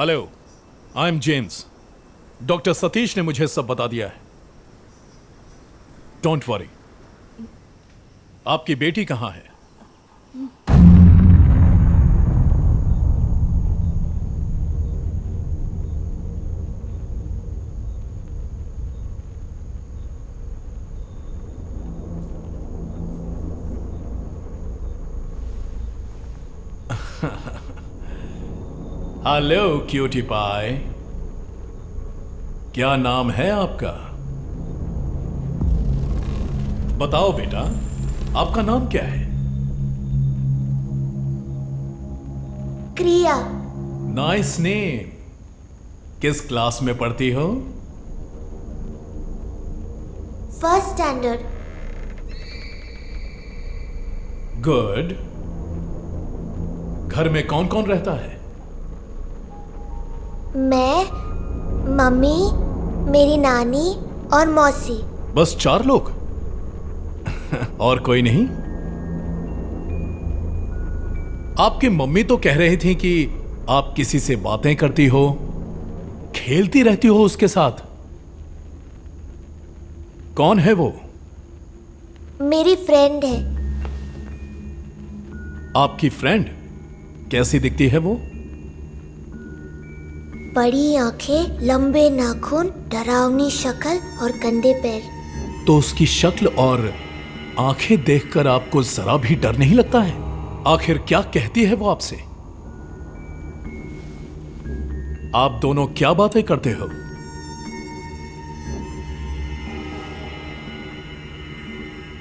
Hello, I am James. Doctor Satish ने मुझे सब बता दिया है। Don't worry. आपकी बेटी कहां है? हेलो क्यूटी पाई, क्या नाम है आपका? बताओ बेटा, आपका नाम क्या है? क्रिया। Nice name. किस क्लास में पढ़ती हो? First standard. गुड। घर में कौन कौन रहता है? मैं, मम्मी, मेरी नानी और मौसी। बस 4 लोग? और कोई नहीं? आपकी मम्मी तो कह रही थी कि आप किसी से बातें करती हो, खेलती रहती हो उसके साथ। कौन है वो? मेरी फ्रेंड है। आपकी फ्रेंड? कैसी दिखती है वो? बड़ी आंखें, लंबे नाखून, डरावनी शक्ल और गंदे पैर। तो उसकी शक्ल और आंखें देखकर आपको जरा भी डर नहीं लगता है? आखिर क्या कहती है वो आपसे? आप दोनों क्या बातें करते हो?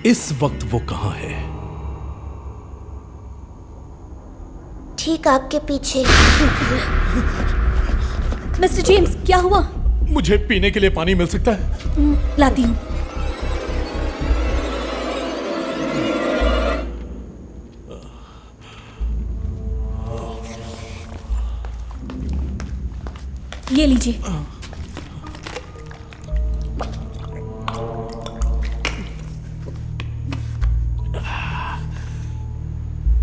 इस वक्त वो कहां है? ठीक आपके पीछे। मिस्टर जेम्स, क्या हुआ? मुझे पीने के लिए पानी मिल सकता है? लाती हूँ। ये लीजिए।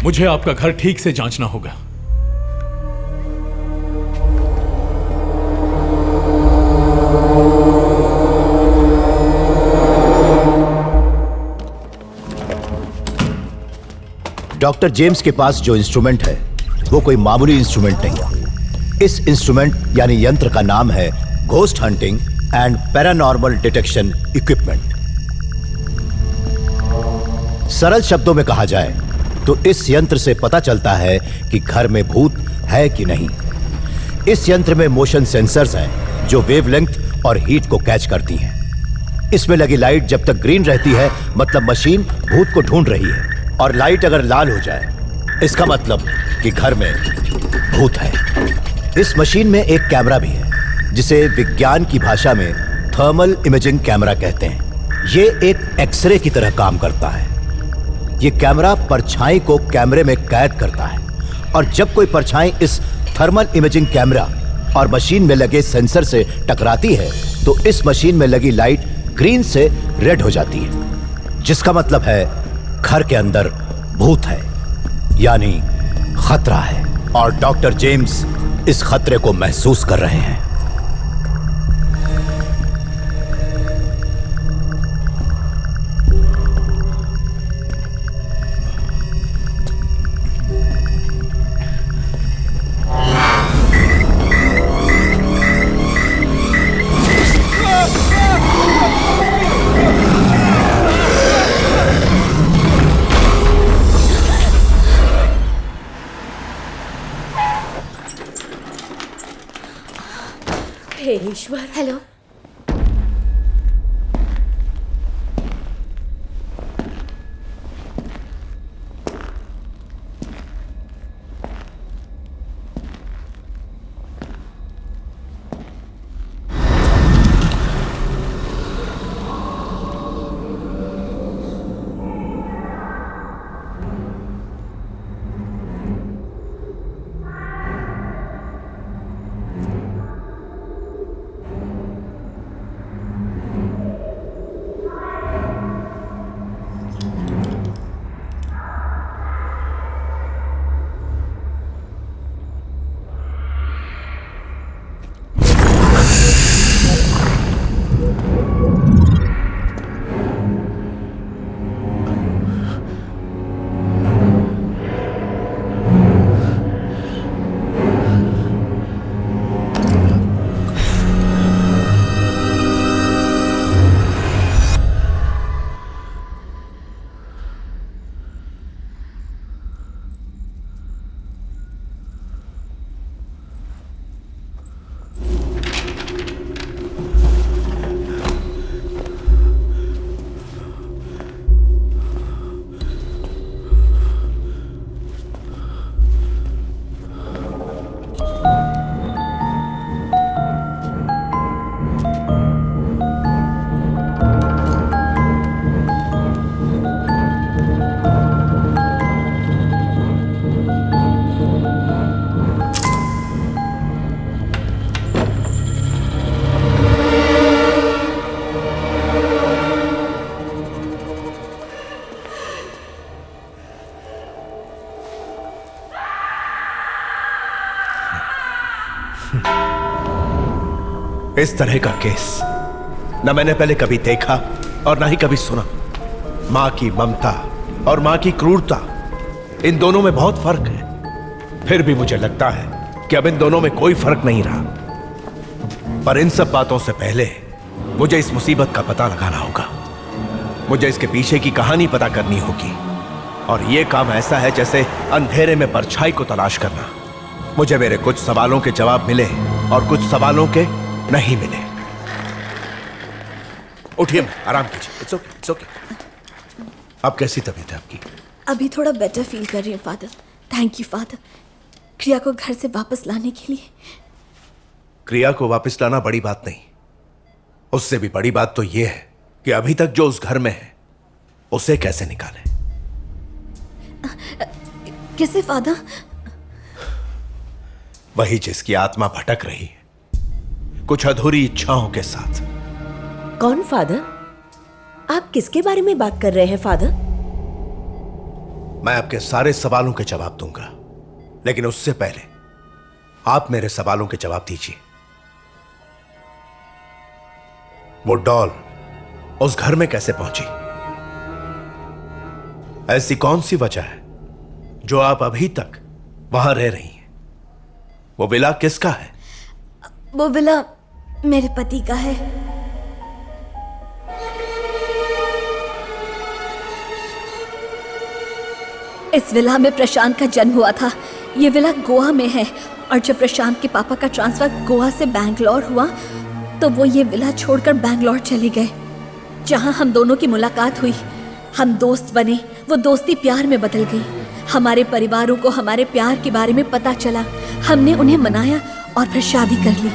मुझे आपका घर ठीक से जांचना होगा। डॉक्टर जेम्स के पास जो इंस्ट्रूमेंट है वो कोई मामूली इंस्ट्रूमेंट नहीं। इस इंस्ट्रूमेंट यानी यंत्र का नाम है ghost hunting and paranormal detection equipment. सरल शब्दों में कहा जाए तो इस यंत्र से पता चलता है कि घर में भूत है कि नहीं। इस यंत्र में मोशन सेंसर्स हैं जो वेवलेंथ और हीट को कैच करती हैं। इसमें लगी लाइट जब तक ग्रीन रहती है मतलब मशीन भूत को ढूंढ रही है, और लाइट अगर लाल हो जाए इसका मतलब कि घर में भूत है। इस मशीन में एक कैमरा भी है जिसे विज्ञान की भाषा में थर्मल इमेजिंग कैमरा कहते हैं। ये एक एक्सरे की तरह काम करता है। ये कैमरा परछाई को कैमरे में कैद करता है, और जब कोई परछाई इस थर्मल इमेजिंग कैमरा और मशीन में लगे सेंसर से टकराती है तो इस मशीन में लगी लाइट ग्रीन से रेड हो जाती है, जिसका मतलब है घर के अंदर भूत है, यानी खतरा है। और डॉक्टर जेम्स इस खतरे को महसूस कर रहे हैं। हे ईश्वर। हेलो। इस तरह का केस न मैंने पहले कभी देखा और ना ही कभी सुना। मां की ममता और मां की क्रूरता, इन दोनों में बहुत फर्क है। फिर भी मुझे लगता है कि अब इन दोनों में कोई फर्क नहीं रहा। पर इन सब बातों से पहले मुझे इस मुसीबत का पता लगाना होगा। मुझे इसके पीछे की कहानी पता करनी होगी। और यह काम ऐसा है जैसे अंधेरे में परछाई को तलाश करना। मुझे मेरे कुछ सवालों के जवाब मिले और कुछ सवालों के नहीं मिले। उठिए, आराम कीजिए। It's okay. अब कैसी तबीयत है आपकी? अभी थोड़ा बेटर फील कर रही हूँ फादर। थैंक यू फादर, क्रिया को घर से वापस लाने के लिए। क्रिया को वापस लाना बड़ी बात नहीं, उससे भी बड़ी बात तो यह है कि अभी तक जो उस घर में है उसे कैसे निकालें। कैसे फादर? वही जिसकी आत्मा भटक रही है, कुछ अधूरी इच्छाओं के साथ। कौन फादर? आप किसके बारे में बात कर रहे हैं फादर? मैं आपके सारे सवालों के जवाब दूंगा, लेकिन उससे पहले आप मेरे सवालों के जवाब दीजिए। वो डॉल उस घर में कैसे पहुंची? ऐसी कौन सी वजह है जो आप अभी तक वहां रह रही हैं? वो विला किसका है? वो विला मेरे पति का है। इस विला में प्रशांत का जन्म हुआ था। ये विला गोवा में है और जब प्रशांत के पापा का ट्रांसफर गोवा से बैंगलोर हुआ तो वो ये विला छोड़कर बैंगलोर चले गए, जहां हम दोनों की मुलाकात हुई। हम दोस्त बने, वो दोस्ती प्यार में बदल गई। हमारे परिवारों को हमारे प्यार के बारे में पता चला। हमने उन्हें मनाया और फिर शादी कर ली।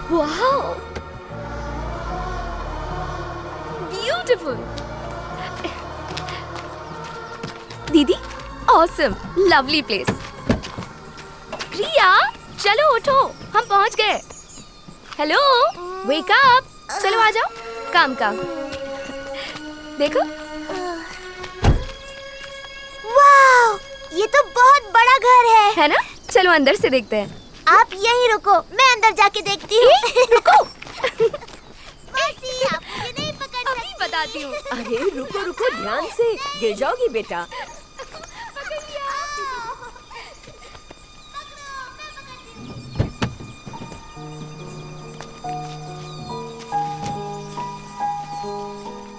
Wow! Beautiful! दीदी, ऑसम, लवली प्लेस। प्रिया, चलो उठो, हम पहुंच गए। हेलो, वेक अप, चलो आ जाओ। काम। देखो। वाह, ये तो बहुत बड़ा घर है ना? चलो अंदर से देखते हैं। आप यहीं रुको, मैं अंदर जाके देखती हूँ। रुको। मौसी, आप मुझे नहीं पकड़ सकती। अभी बताती हूँ। अरे रुको, ध्यान से, गिर जाओगी बेटा।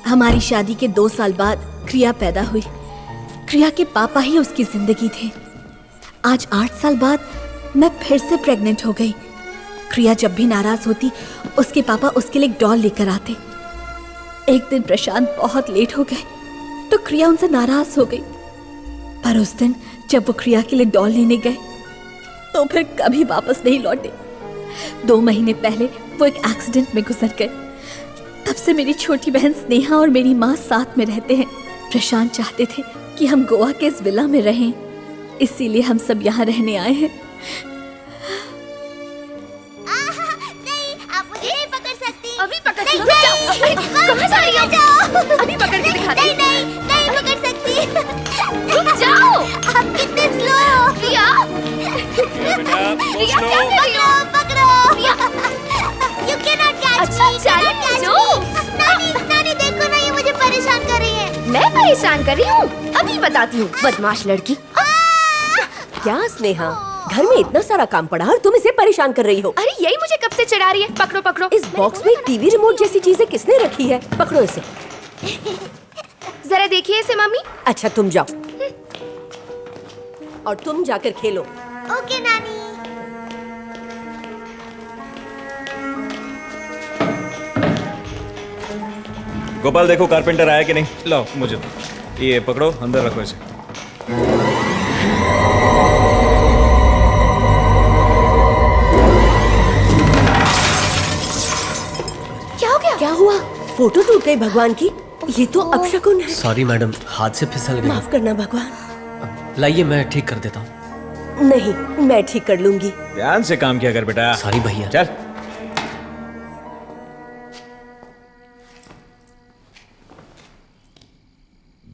हमारी शादी के 2 साल बाद क्रिया पैदा हुई। क्रिया के पापा ही उसकी जिंदगी थे। आज 8 साल बाद मैं फिर से प्रेग्नेंट हो गई। क्रिया जब भी नाराज होती, उसके पापा उसके लिए एक डॉल लेकर आते। एक दिन प्रशांत बहुत लेट हो गए तो क्रिया उनसे नाराज हो गई। पर उस दिन जब वो क्रिया के लिए डॉल लेने गए तो फिर कभी वापस नहीं लौटे। 2 महीने पहले वो एक एक्सीडेंट में गुजर गए। तब से मेरी छोटी बहन स्नेहा और मेरी माँ साथ में रहते हैं। प्रशांत चाहते थे कि हम गोवा के इस विला में रहें, इसीलिए हम सब यहाँ रहने आए हैं। कहाँ जा रही हो? अभी पकड़ के दिखाती हूँ। नहीं नहीं पकड़ सकती। रुक जाओ। आप कितने स्लो हो। प्रिया प्रिया क्या कर रही हो? पकड़ो। You cannot catch अच्छा me. चैलेंज जो नानी देखो ना, ये मुझे परेशान कर रही है। मैं परेशान कर रही हूँ, अभी बताती हूँ बदमाश लड़की। क्या स्नेहा, घर में इतना सारा काम पड़ा और तुम इसे परेशान कर रही हो। अरे यही मुझे कब से चिढ़ा रही है। पकड़ो पकड़ो। इस बॉक्स में टीवी रिमोट जैसी चीजें किसने रखी है? पकड़ो इसे। जरा देखिए इसे मम्मी। अच्छा तुम जाओ और तुम जाकर खेलो। ओके नानी। गोपाल देखो कारपेंटर आया कि नहीं। लाओ मुझे दो। ये पकड़ो, अंदर रखो इसे। क्या हो गया? क्या हुआ? फोटो टूट गई भगवान की। ये तो अपशकुन है। सॉरी मैडम, हाथ से फिसल गई। माफ करना भगवान। लाइए मैं ठीक कर देता हूँ। नहीं, मैं ठीक कर लूंगी। ध्यान से काम किया कर बेटा। सॉरी भैया। चल।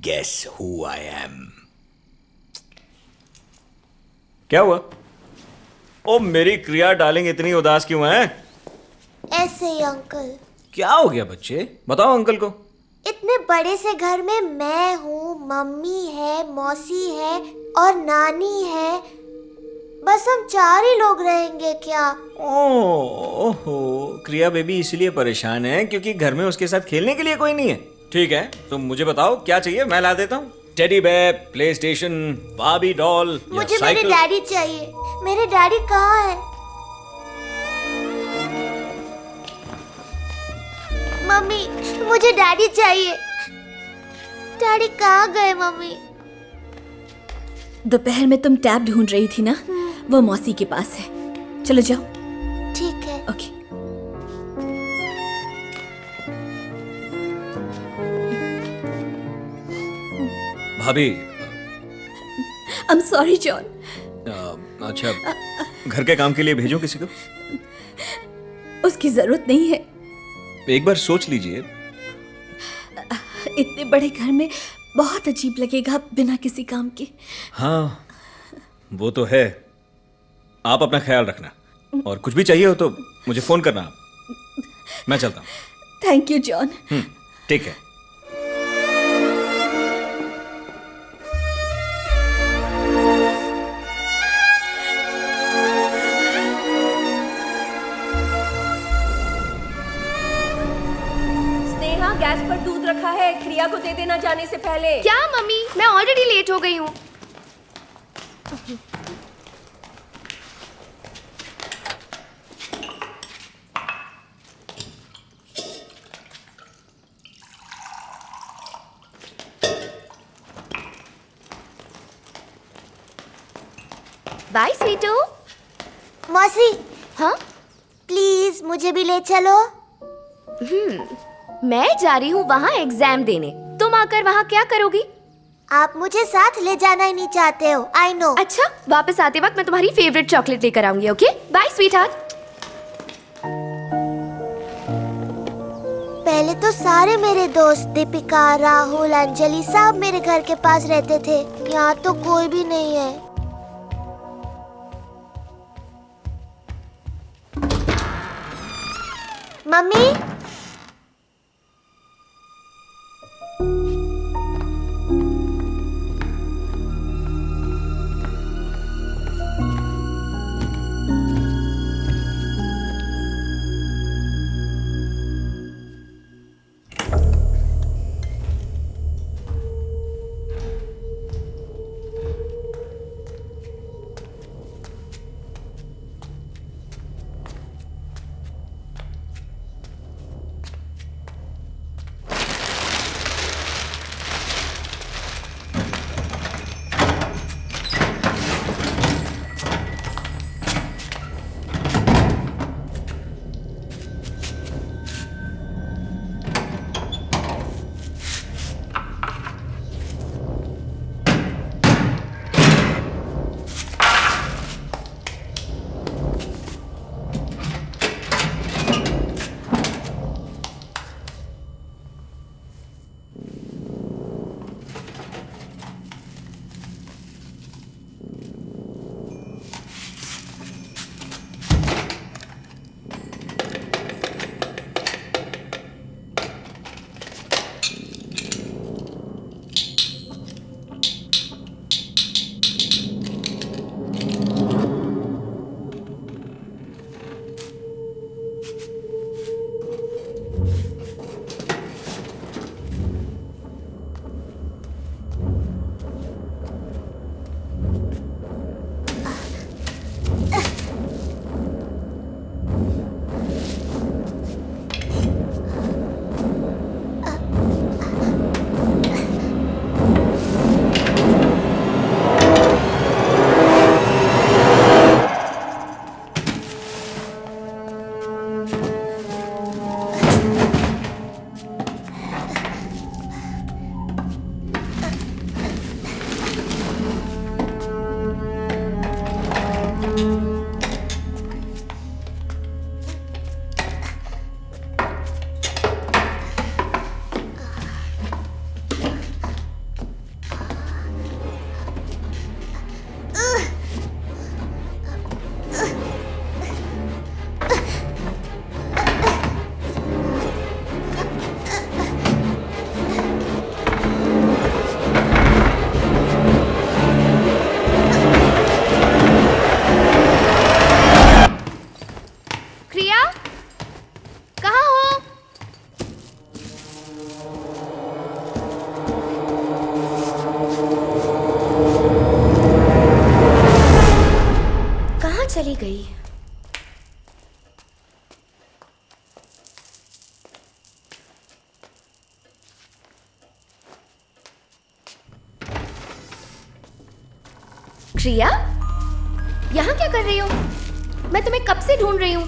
Guess who I am? क्या हुआ? ओ मेरी क्रिया डार्लिंग, इतनी उदास क्यों है? ऐसे ही अंकल। क्या हो गया बच्चे? बताओ अंकल को। इतने बड़े से घर में मैं हूँ, मम्मी है, मौसी है और नानी है। बस हम 4 ही लोग रहेंगे क्या? ओहो, क्रिया बेबी इसलिए परेशान है क्योंकि घर में उसके साथ खेलने के लिए कोई नहीं है। ठीक है, तुम मुझे बताओ क्या चाहिए, मैं ला देता हूँ। Teddy bear, PlayStation, Barbie doll या मुझे मेरे साइकिल। डैडी चाहिए। मेरे डैडी कहाँ है? मम्मी, मुझे डैडी चाहिए। डैडी कहाँ गए मम्मी? दोपहर में तुम टैब ढूंढ रही थी ना, वो मौसी के पास है। चलो जाओ। ठीक है। ओके। भाभी। I am sorry John. अच्छा, घर के काम के लिए भेजूं किसी को? उसकी जरूरत नहीं है। एक बार सोच लीजिए। इतने बड़े घर में बहुत अजीब लगेगा बिना किसी काम के। हाँ वो तो है। आप अपना ख्याल रखना और कुछ भी चाहिए हो तो मुझे फोन करना आप। मैं चलता हूँ। Thank you John. ठीक है। स्नेहा, गैस पर दूध रखा है, क्रिया को दे देना जाने से पहले। क्या मम्मी, मैं ऑलरेडी लेट हो गई हूँ। बाय स्वीटू। मौसी, हाँ प्लीज मुझे भी ले चलो। मैं जा रही हूँ वहाँ एग्जाम देने। तुम आकर वहाँ क्या करोगी? आप मुझे साथ ले जाना ही नहीं चाहते हो। I know. अच्छा, वापस आते वक्त मैं तुम्हारी फेवरेट चॉकलेट लेकर आऊंगी। Okay bye sweetheart. पहले तो सारे मेरे दोस्त दीपिका, राहुल, अंजलि सब मेरे घर के पास रहते थे। यहाँ तो कोई भी नहीं है। मम्मी, गई। प्रिया, यहाँ क्या कर रही हो? मैं तुम्हें कब से ढूंढ रही हूँ।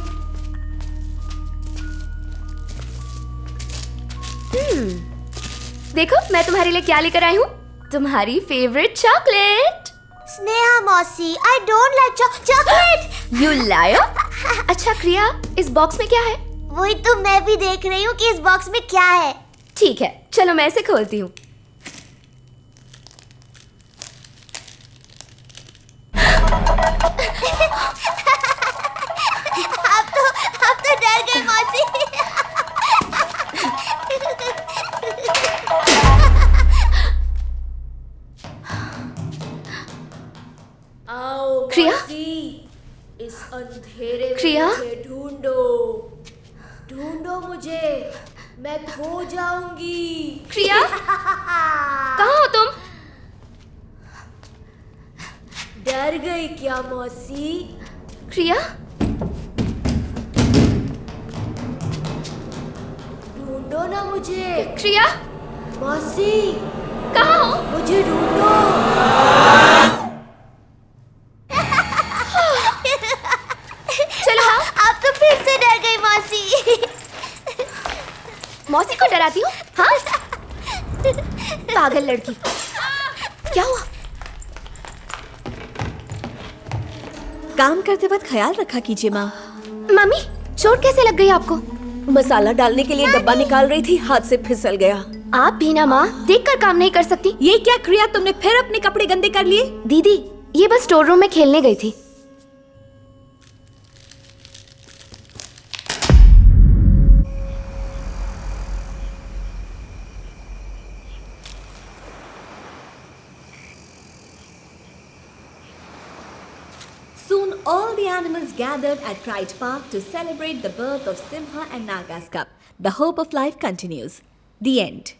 देखो मैं तुम्हारे लिए क्या लेकर आई हूँ, तुम्हारी फेवरेट चॉकलेट। स्नेहा मौसी, I don't like chocolate. You liar. अच्छा प्रिया, इस बॉक्स में क्या है? वही तो मैं भी देख रही हूँ कि इस बॉक्स में क्या है। ठीक है, चलो मैं इसे खोलती हूँ। आप तो डर गए मौसी। आओ प्रिया? मौसी, इस अंधेरे में प्रिया? मुझे ढूंढो, ढूंढो मुझे, मैं खो जाऊंगी। प्रिया, कहाँ हो तुम? डर गई क्या मौसी? प्रिया, ढूंढो ना मुझे। प्रिया, मौसी, कहाँ हो? मुझे ढूंढो। चलो हाँ। आप तो फिर से डर गई मौसी। मौसी को डराती हो? हाँ? पागल लड़की। क्या हुआ? काम करते वक्त ख्याल रखा कीजिए माँ। मम्मी, चोट कैसे लग गई आपको? मसाला डालने के लिए डब्बा निकाल रही थी, हाथ से फिसल गया। आप भी ना माँ, देखकर काम नहीं कर सकती। ये क्या क्रिया, तुमने फिर अपने कपड़े गंदे कर लिए? दीदी, ये बस स्टोर रूम में खेलने गई थी। Soon all the animals gathered at Pride Park to celebrate the birth of Simha and Naga's cub. The hope of life continues. The end.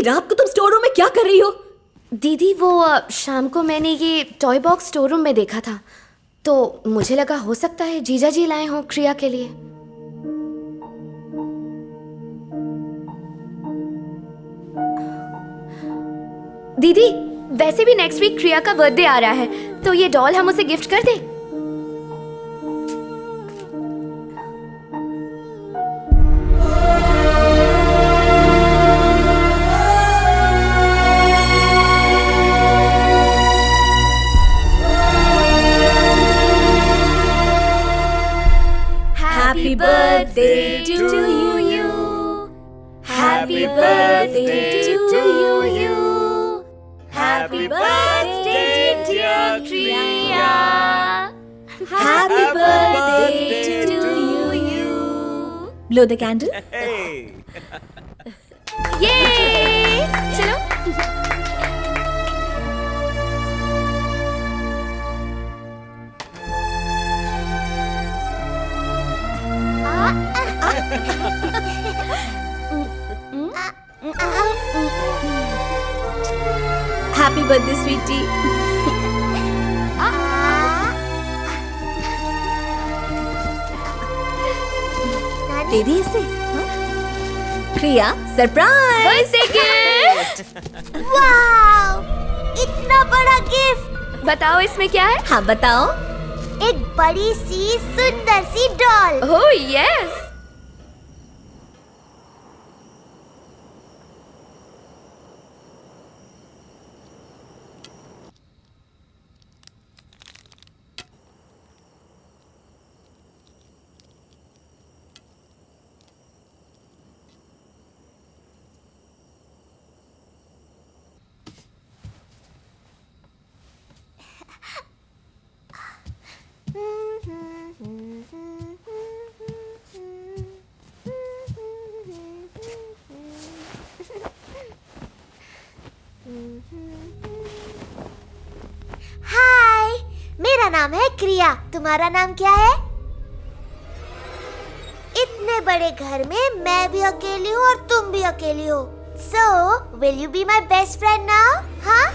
रात को तुम स्टोर रूम में क्या कर रही हो? दीदी वो शाम को मैंने ये टॉय बॉक्स स्टोर रूम में देखा था, तो मुझे लगा हो सकता है जीजा जी लाए हों क्रिया के लिए। दीदी, वैसे भी नेक्स्ट वीक क्रिया का बर्थडे आ रहा है, तो ये डॉल हम उसे गिफ्ट कर दें? Happy birthday to you. Happy birthday to you. Happy birthday dear Priya. Happy birthday to you. Blow the candle. ये चलो। Happy birthday, sweetie. दे दी इसे। प्रिया, सरप्राइज! वाव! इतना बड़ा गिफ्ट! बताओ इसमें क्या है? हाँ बताओ। एक बड़ी सी सुंदर सी डॉल। Oh yes. हाय, मेरा नाम है क्रिया। तुम्हारा नाम क्या है? इतने बड़े घर में मैं भी अकेली हूँ और तुम भी अकेली हो। So, will you be my best friend now? हाँ?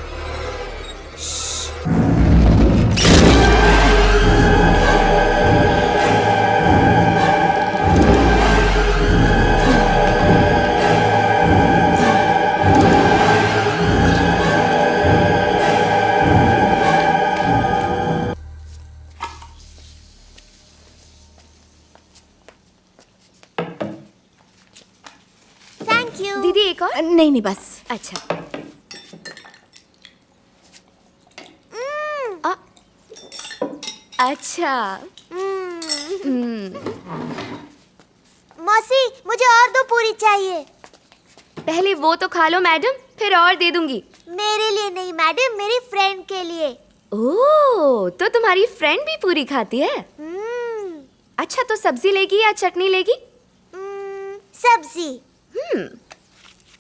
Thank you. दीदी एक और? नहीं नहीं बस। अच्छा। अच्छा। मौसी, मुझे और 2 पूरी चाहिए। पहले वो तो खा लो मैडम, फिर और दे दूंगी। मेरे लिए नहीं मैडम, मेरी फ्रेंड के लिए। ओह, तो तुम्हारी फ्रेंड भी पूरी खाती है? अच्छा, तो सब्जी लेगी या चटनी लेगी? सब्जी।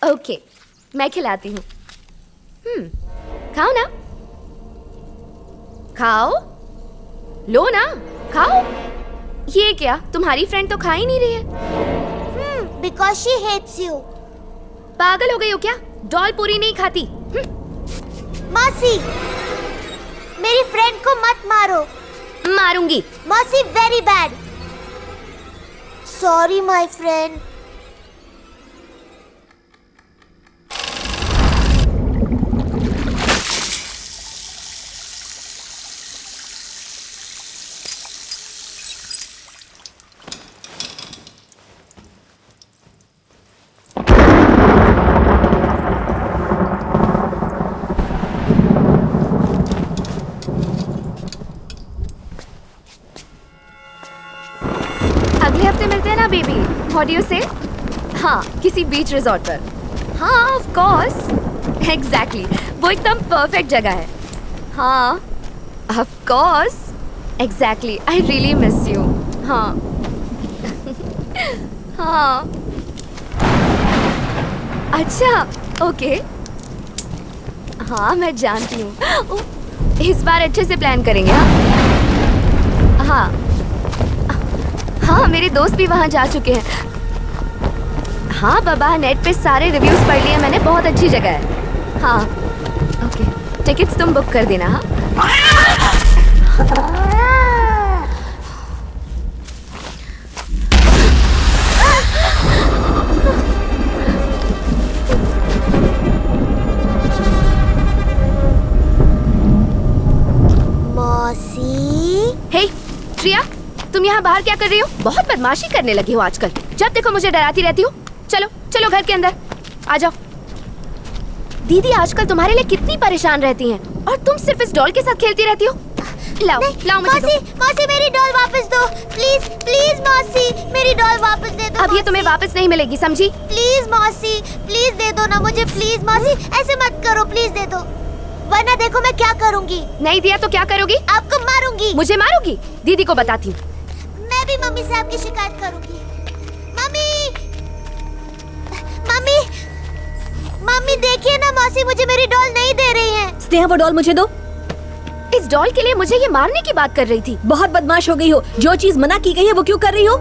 ओके, मैं खिलाती हूँ। खाओ ना, खाओ, लो ना, खाओ। ये क्या, तुम्हारी फ्रेंड तो खा ही नहीं रही है। Because she hates you. पागल हो गई हो क्या? डॉल पूरी नहीं खाती। मौसी, मेरी फ्रेंड को मत मारो। मारूंगी। मौसी, very bad. Sorry, my friend. अगले हफ्ते मिलते हैं ना baby? What do you say? हाँ, किसी बीच रिजॉर्ट पर। हाँ, ऑफ कोर्स, एग्जैक्टली, वो एकदम परफेक्ट जगह है। हाँ, of course, exactly, I really miss you. हाँ हाँ, अच्छा, ओके, हाँ मैं जानती हूँ। इस बार अच्छे से प्लान करेंगे। हाँ हाँ हाँ, मेरे दोस्त भी वहाँ जा चुके हैं। हाँ बाबा, नेट पे सारे रिव्यूज पढ़ लिए मैंने, बहुत अच्छी जगह है। हाँ ओके, टिकट्स तुम बुक कर देना। हाँ यहाँ बाहर क्या कर रही हो? बहुत बदमाशी करने लगी हो आजकल। जब देखो मुझे डराती रहती हो। चलो चलो घर के अंदर आ जाओ। दीदी आजकल तुम्हारे लिए कितनी परेशान रहती हैं और तुम सिर्फ इस डॉल के साथ खेलती रहती हो। लाओ लाओ मुझे दो। मौसी मेरी डॉल वापस दो प्लीज प्लीज मौसी मेरी डॉल वापस दे दो। अब ये तुम्हें वापस नहीं मिलेगी, समझी? प्लीज मौसी प्लीज दे दो ना मुझे, प्लीज मौसी ऐसे मत करो, प्लीज दे दो, वरना देखो मैं क्या करूंगी। नहीं दिया तो क्या करोगी? आपको मारूंगी। मुझे मारोगी? दीदी को बताती हूँ। मैं भी मम्मी से आपकी शिकायत करूंगी। मम्मी मम्मी मम्मी देखिए ना, मौसी मुझे मेरी डॉल नहीं दे रही हैं। स्नेहा वो डॉल मुझे दो। इस डॉल के लिए मुझे ये मारने की बात कर रही थी। बहुत बदमाश हो गई हो, जो चीज मना की गई है वो क्यों कर रही हो?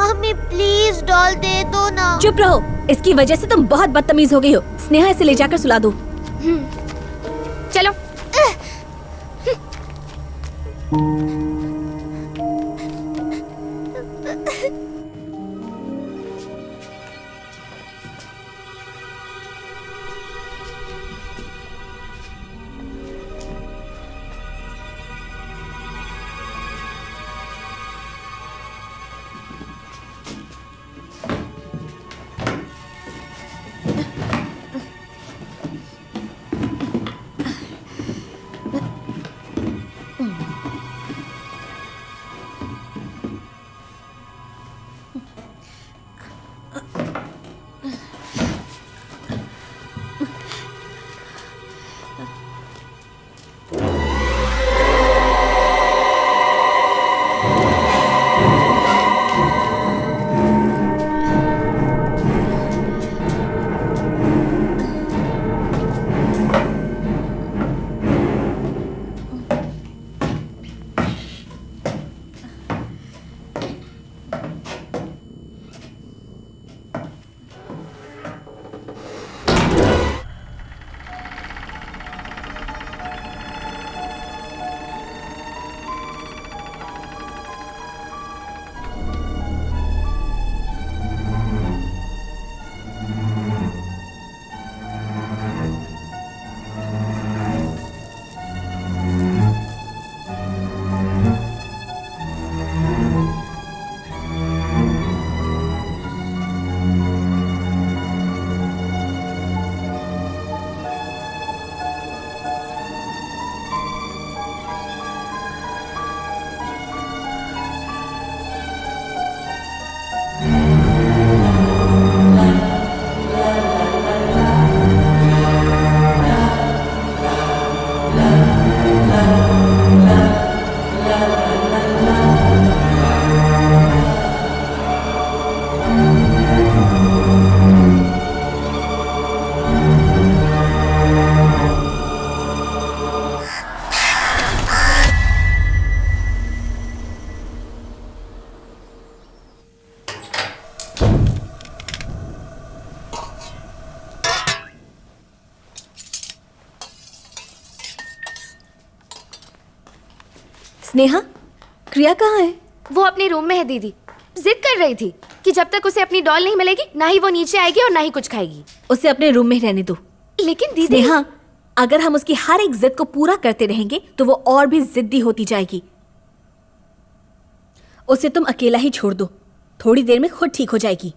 मम्मी प्लीज डॉल दे दो ना। चुप रहो, इसकी वजह से तुम बहुत बदतमीज हो गई हो। स्नेहा इसे ले जाकर सुला दो। चलो। स्नेहा, क्रिया कहाँ है? वो अपने रूम में है दीदी। जिद कर रही थी कि जब तक उसे अपनी डॉल नहीं मिलेगी ना ही वो नीचे आएगी और ना ही कुछ खाएगी। उसे अपने रूम में रहने दो। लेकिन दीदी स्नेहा, अगर हम उसकी हर एक जिद को पूरा करते रहेंगे तो वो और भी जिद्दी होती जाएगी। उसे तुम अकेला ही छोड़ दो, थोड़ी देर में खुद ठीक हो जाएगी।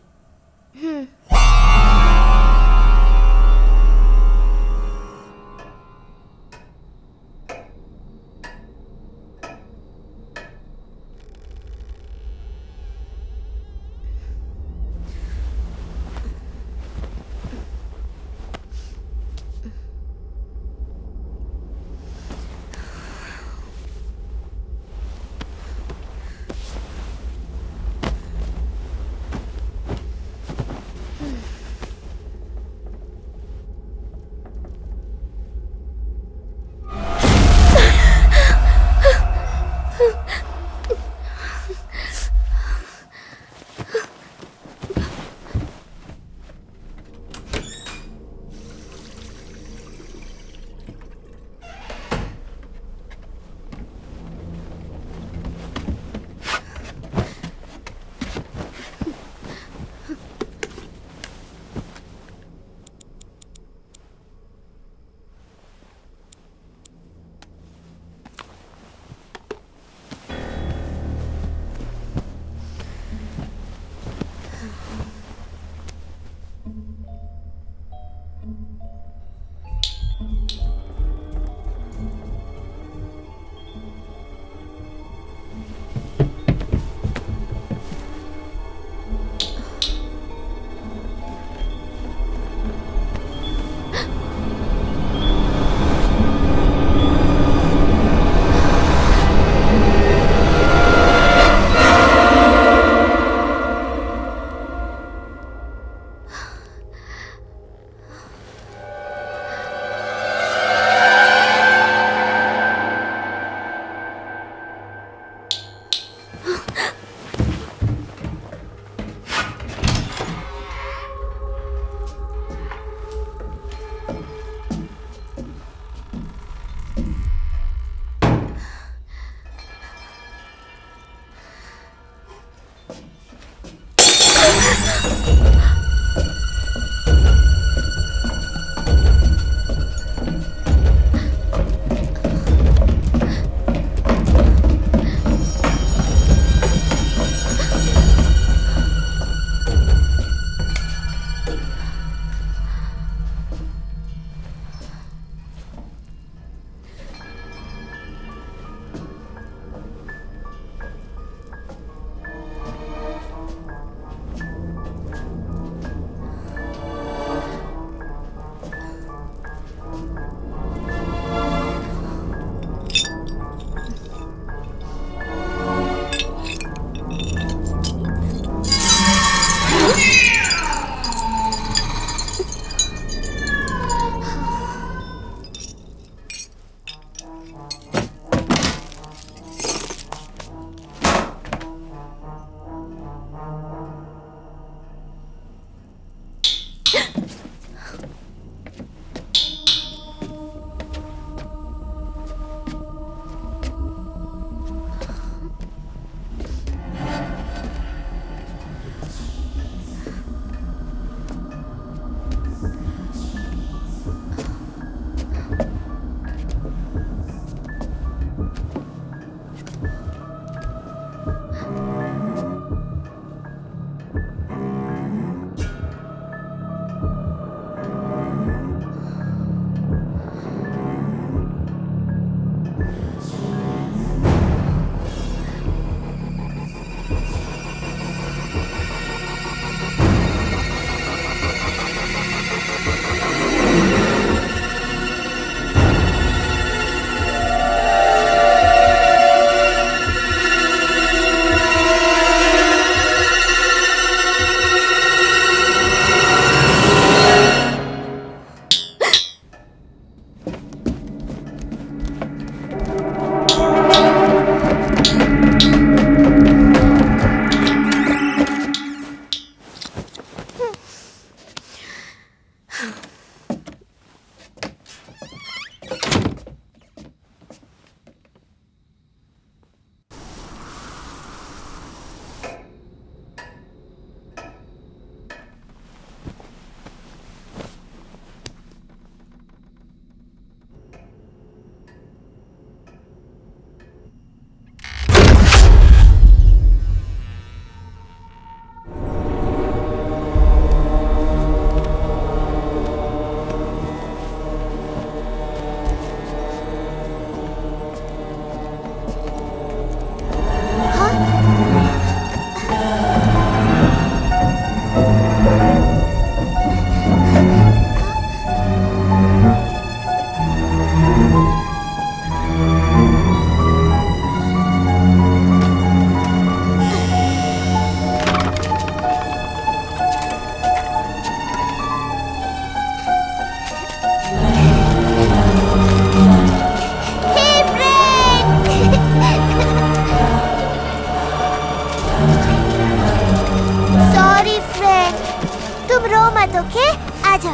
तुम रो मत, ओके? आजा।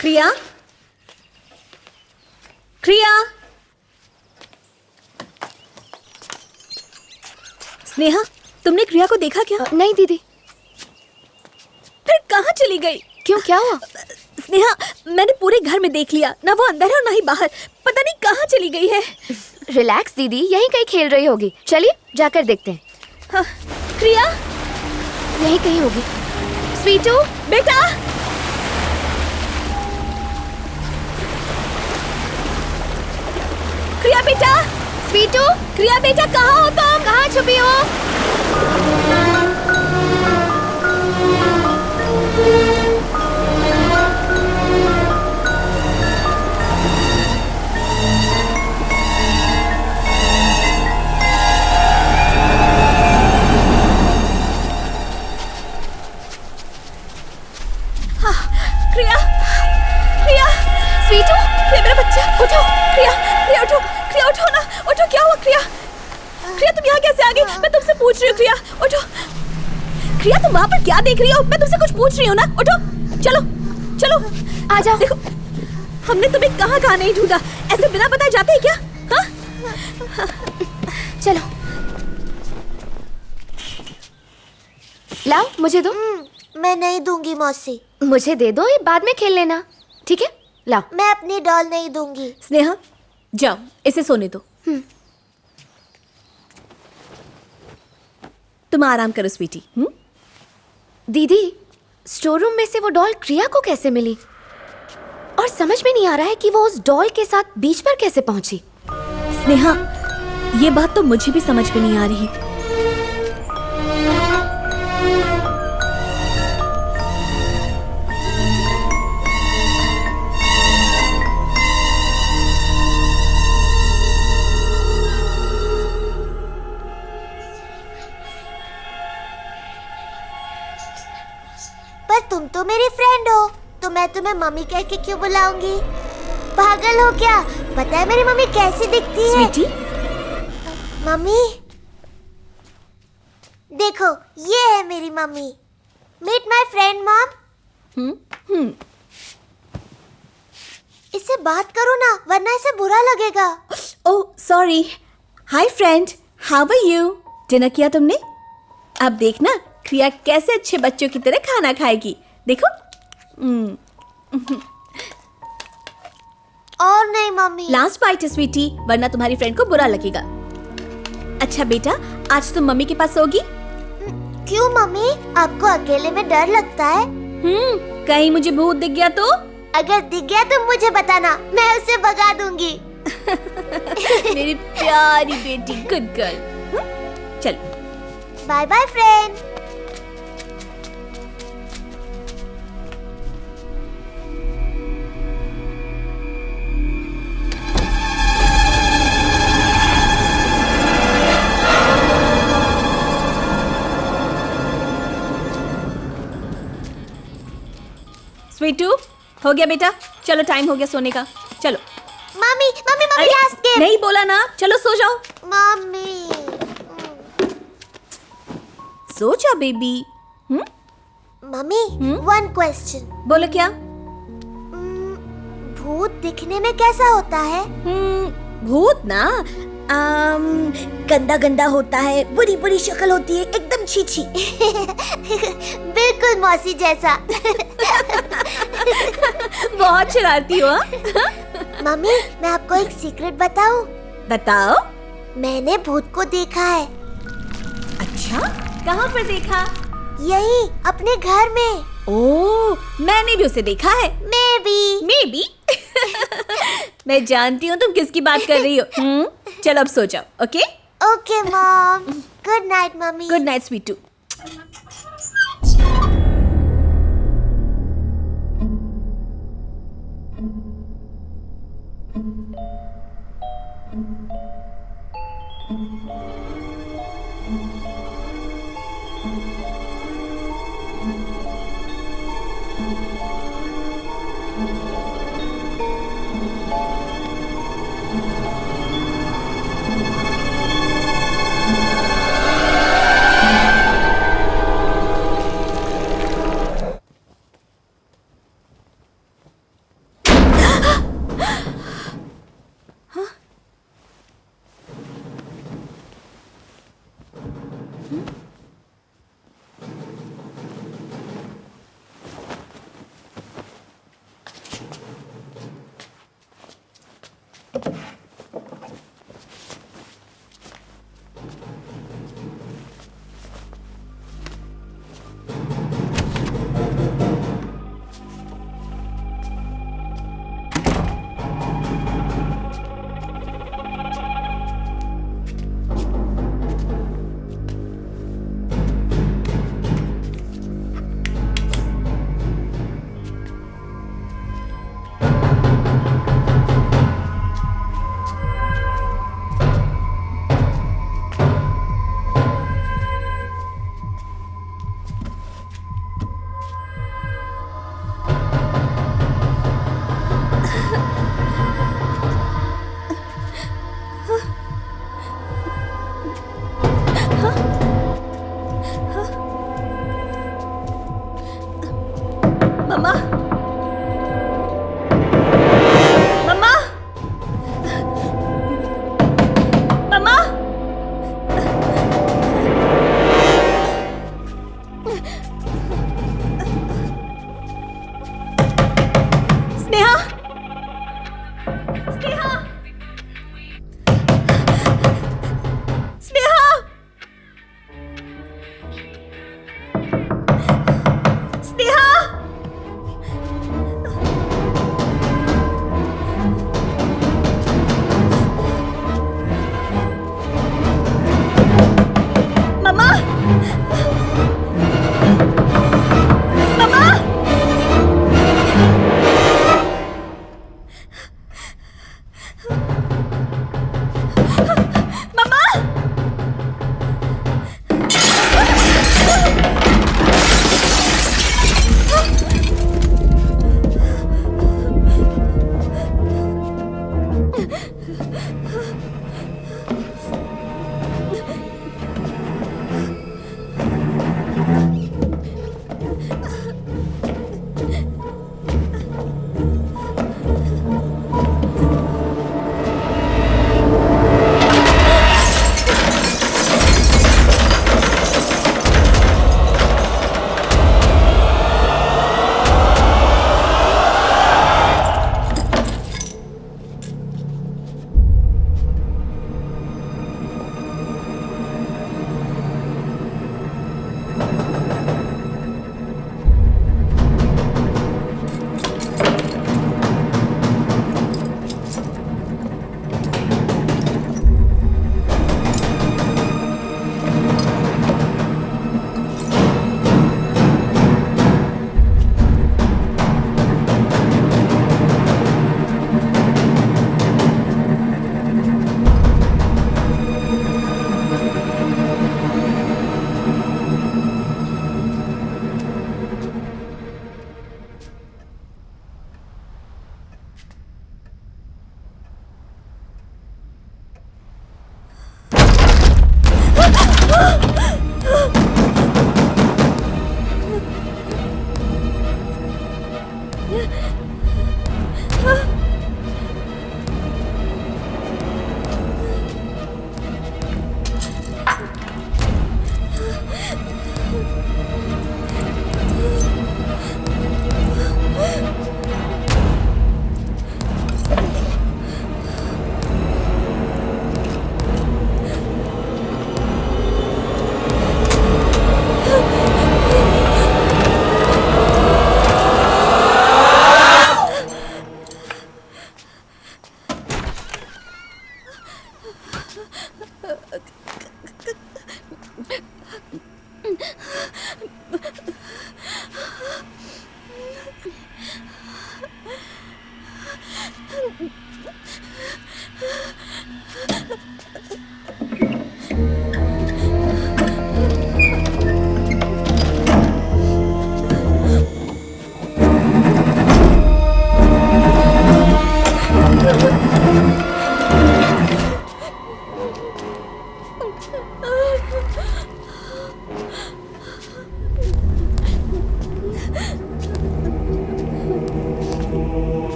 क्रिया, क्रिया, स्नेहा, तुमने क्रिया को देखा क्या? नहीं दीदी। फिर कहाँ चली गई? क्यों, क्या हुआ? स्नेहा, मैंने पूरे घर में देख लिया, ना वो अंदर है और ना ही बाहर। पता नहीं कहाँ चली गई है। रिलैक्स दीदी, यहीं कहीं खेल रही होगी। चलिए जाकर देखते हैं। हाँ, क्रिया यहीं कहीं होगी। स्वीटू बेटा, क्रिया बेटा, स्वीटू, क्रिया बेटा, कहाँ हो तुम? कहाँ छुपी हो? क्रिया, क्रिया, स्वीटू, क्रिया मेरा बच्चा, उठो। क्रिया, क्रिया उठो, क्रिया उठो ना, उठो। क्या हुआ क्रिया? क्रिया तुम यहाँ कैसे आ गई? मैं तुमसे पूछ रही हूँ। क्रिया उठो। क्रिया तुम वहाँ पर क्या देख रही हो? मैं तुमसे कुछ पूछ रही हूँ ना। उठो, चलो चलो, आ जाओ। देखो, हमने तुम्हें कहाँ कहाँ नहीं ढूंढा। ऐसे बिना बताए जाते हैं क्या? हाँ, चलो लाओ, मुझे दो। मैं नहीं दूंगी मौसी। मुझे दे दो, ये बाद में खेल लेना, ठीक है? लाओ। मैं अपनी डॉल नहीं दूंगी। स्नेहा जाओ, इसे सोने दो। तुम आराम करो स्वीटी। दीदी, स्टोर रूम में से वो डॉल क्रिया को कैसे मिली? और समझ में नहीं आ रहा है कि वो उस डॉल के साथ बीच पर कैसे पहुंची। स्नेहा, ये बात तो मुझे भी समझ में नहीं आ रही। पर तुम तो मेरी फ्रेंड हो, तो मैं तुम्हें मम्मी कह के क्यों बुलाऊंगी? पागल हो क्या? पता है मेरी मम्मी कैसी दिखती है? स्वीटी, मम्मी देखो, ये है मेरी मम्मी। Meet my friend mom. इससे बात करो ना, वरना इसे बुरा लगेगा। Oh sorry. Hi friend, how are you? Dinner किया तुमने? अब देखना क्रिया कैसे अच्छे बच्चों की तरह खाना खाएगी। देखो। और नहीं मम्मी। लास्ट बाइट है स्वीटी, वरना तुम्हारी फ्रेंड को बुरा लगेगा। अच्छा बेटा, आज तुम मम्मी के पास सोगी? क्यों मम्मी? आपको अकेले में डर लगता है? कहीं मुझे भूत दिख गया तो? अगर दिख गया तो मुझे बताना, मैं उसे भगा दूंगी। मेरी प्यारी बेटी, गुड गर्ल। चलो बाय बाय फ्रेंड। स्वीटू, हो गया बेटा? चलो टाइम हो गया सोने का, चलो। मम्मी मम्मी मम्मी, अरे, लास्ट गेम। नहीं बोला ना, चलो सो जाओ। मम्मी सो जाओ बेबी। Mummy, one question. बोलो क्या? भूत दिखने में कैसा होता है? भूत ना गंदा गंदा होता है, बुरी बुरी शक्ल होती है, एकदम छी। बिल्कुल मौसी जैसा। बहुत शरारती हो। मम्मी, मैं आपको एक सीक्रेट बताऊं? बताओ। मैंने भूत को देखा है। अच्छा, कहाँ पर देखा? यही अपने घर में। ओह, मैंने भी उसे देखा है। मैं भी। मैं जानती हूँ तुम किसकी बात कर रही हो। चलो अब सो जाओ, okay? Okay mom. Good night mummy. Good night स्वीटू।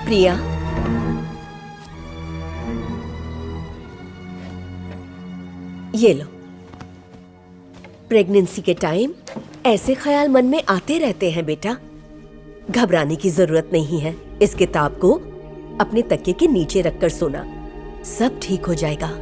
प्रिया, ये लो। प्रेगनेंसी के टाइम ऐसे ख्याल मन में आते रहते हैं बेटा, घबराने की जरूरत नहीं है। इस किताब को अपने तकिए के नीचे रखकर सोना, सब ठीक हो जाएगा।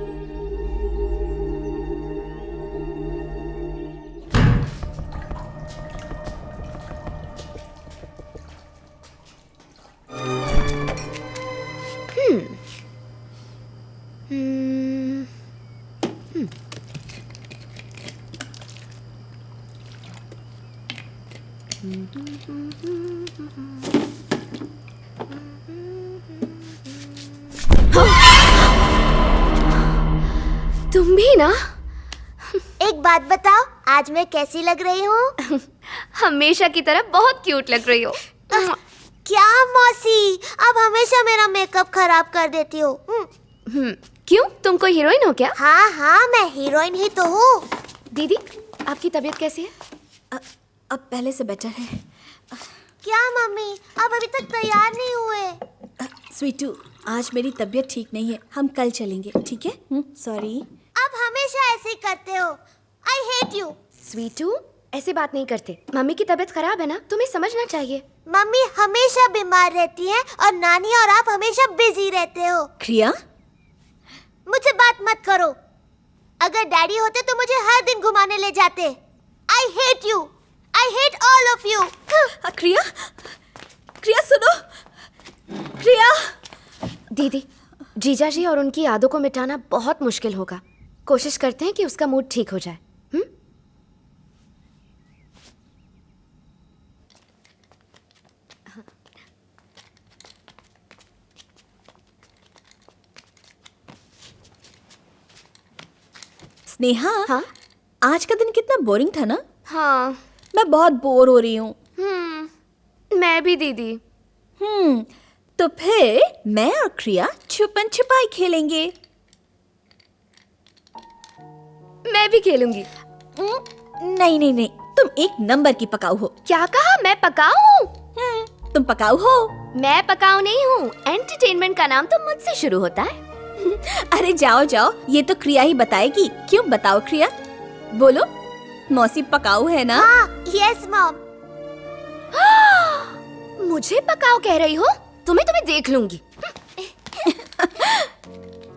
तुम भी ना? एक बात बताओ, आज मैं कैसी लग रही हूँ? हमेशा की तरह बहुत क्यूट लग रही हो। क्या मौसी, अब हमेशा मेरा मेकअप खराब कर देती हो। क्यों, तुम कोई हीरोइन हो क्या? हाँ हाँ, मैं हीरोइन ही तो हूँ। दीदी, आपकी तबीयत कैसी है? अब पहले से बेटर है। क्या मम्मी, अब अभी तक तैयार नहीं हुए? स्वीटू, आज मेरी तबीयत ठीक नहीं है, हम कल चलेंगे, ठीक है? सॉरी। अब हमेशा ऐसे ही करते हो। I hate you. स्वीटू, ऐसे बात नहीं करते। मम्मी की तबीयत खराब है ना, तुम्हें समझना चाहिए। मम्मी हमेशा बीमार रहती है और नानी और आप हमेशा बिजी रहते हो। क्रिया, मुझसे बात मत करो। अगर डैडी होते तो मुझे हर दिन घुमाने ले जाते। I hate you. I hate all of you. क्रिया, क्रिया सुनो। क्रिया। दीदी, जीजा जी और उनकी यादों को मिटाना बहुत मुश्किल होगा। कोशिश करते हैं कि उसका मूड ठीक हो जाए। स्नेहा, हाँ? आज का दिन कितना बोरिंग था ना? हाँ। मैं बहुत बोर हो रही हूँ। मैं भी दीदी। तो फिर मैं और क्रिया छुपन छुपाई खेलेंगे। मैं भी खेलूंगी। नहीं नहीं नहीं, तुम एक नंबर की पकाऊ हो। क्या कहा? मैं पकाऊ हूँ? तुम पकाऊ हो। मैं पकाऊ नहीं हूँ। एंटरटेनमेंट का नाम तो मुझसे शुरू होता है। अरे जाओ जाओ, ये तो क्रिया ही बताएगी। क्यों, बताओ क्रिया, बोलो। मौसी पकाऊ है ना? हाँ, यस मॉम। मुझे पकाऊ कह रही हो? तुम्हें देख लूंगी।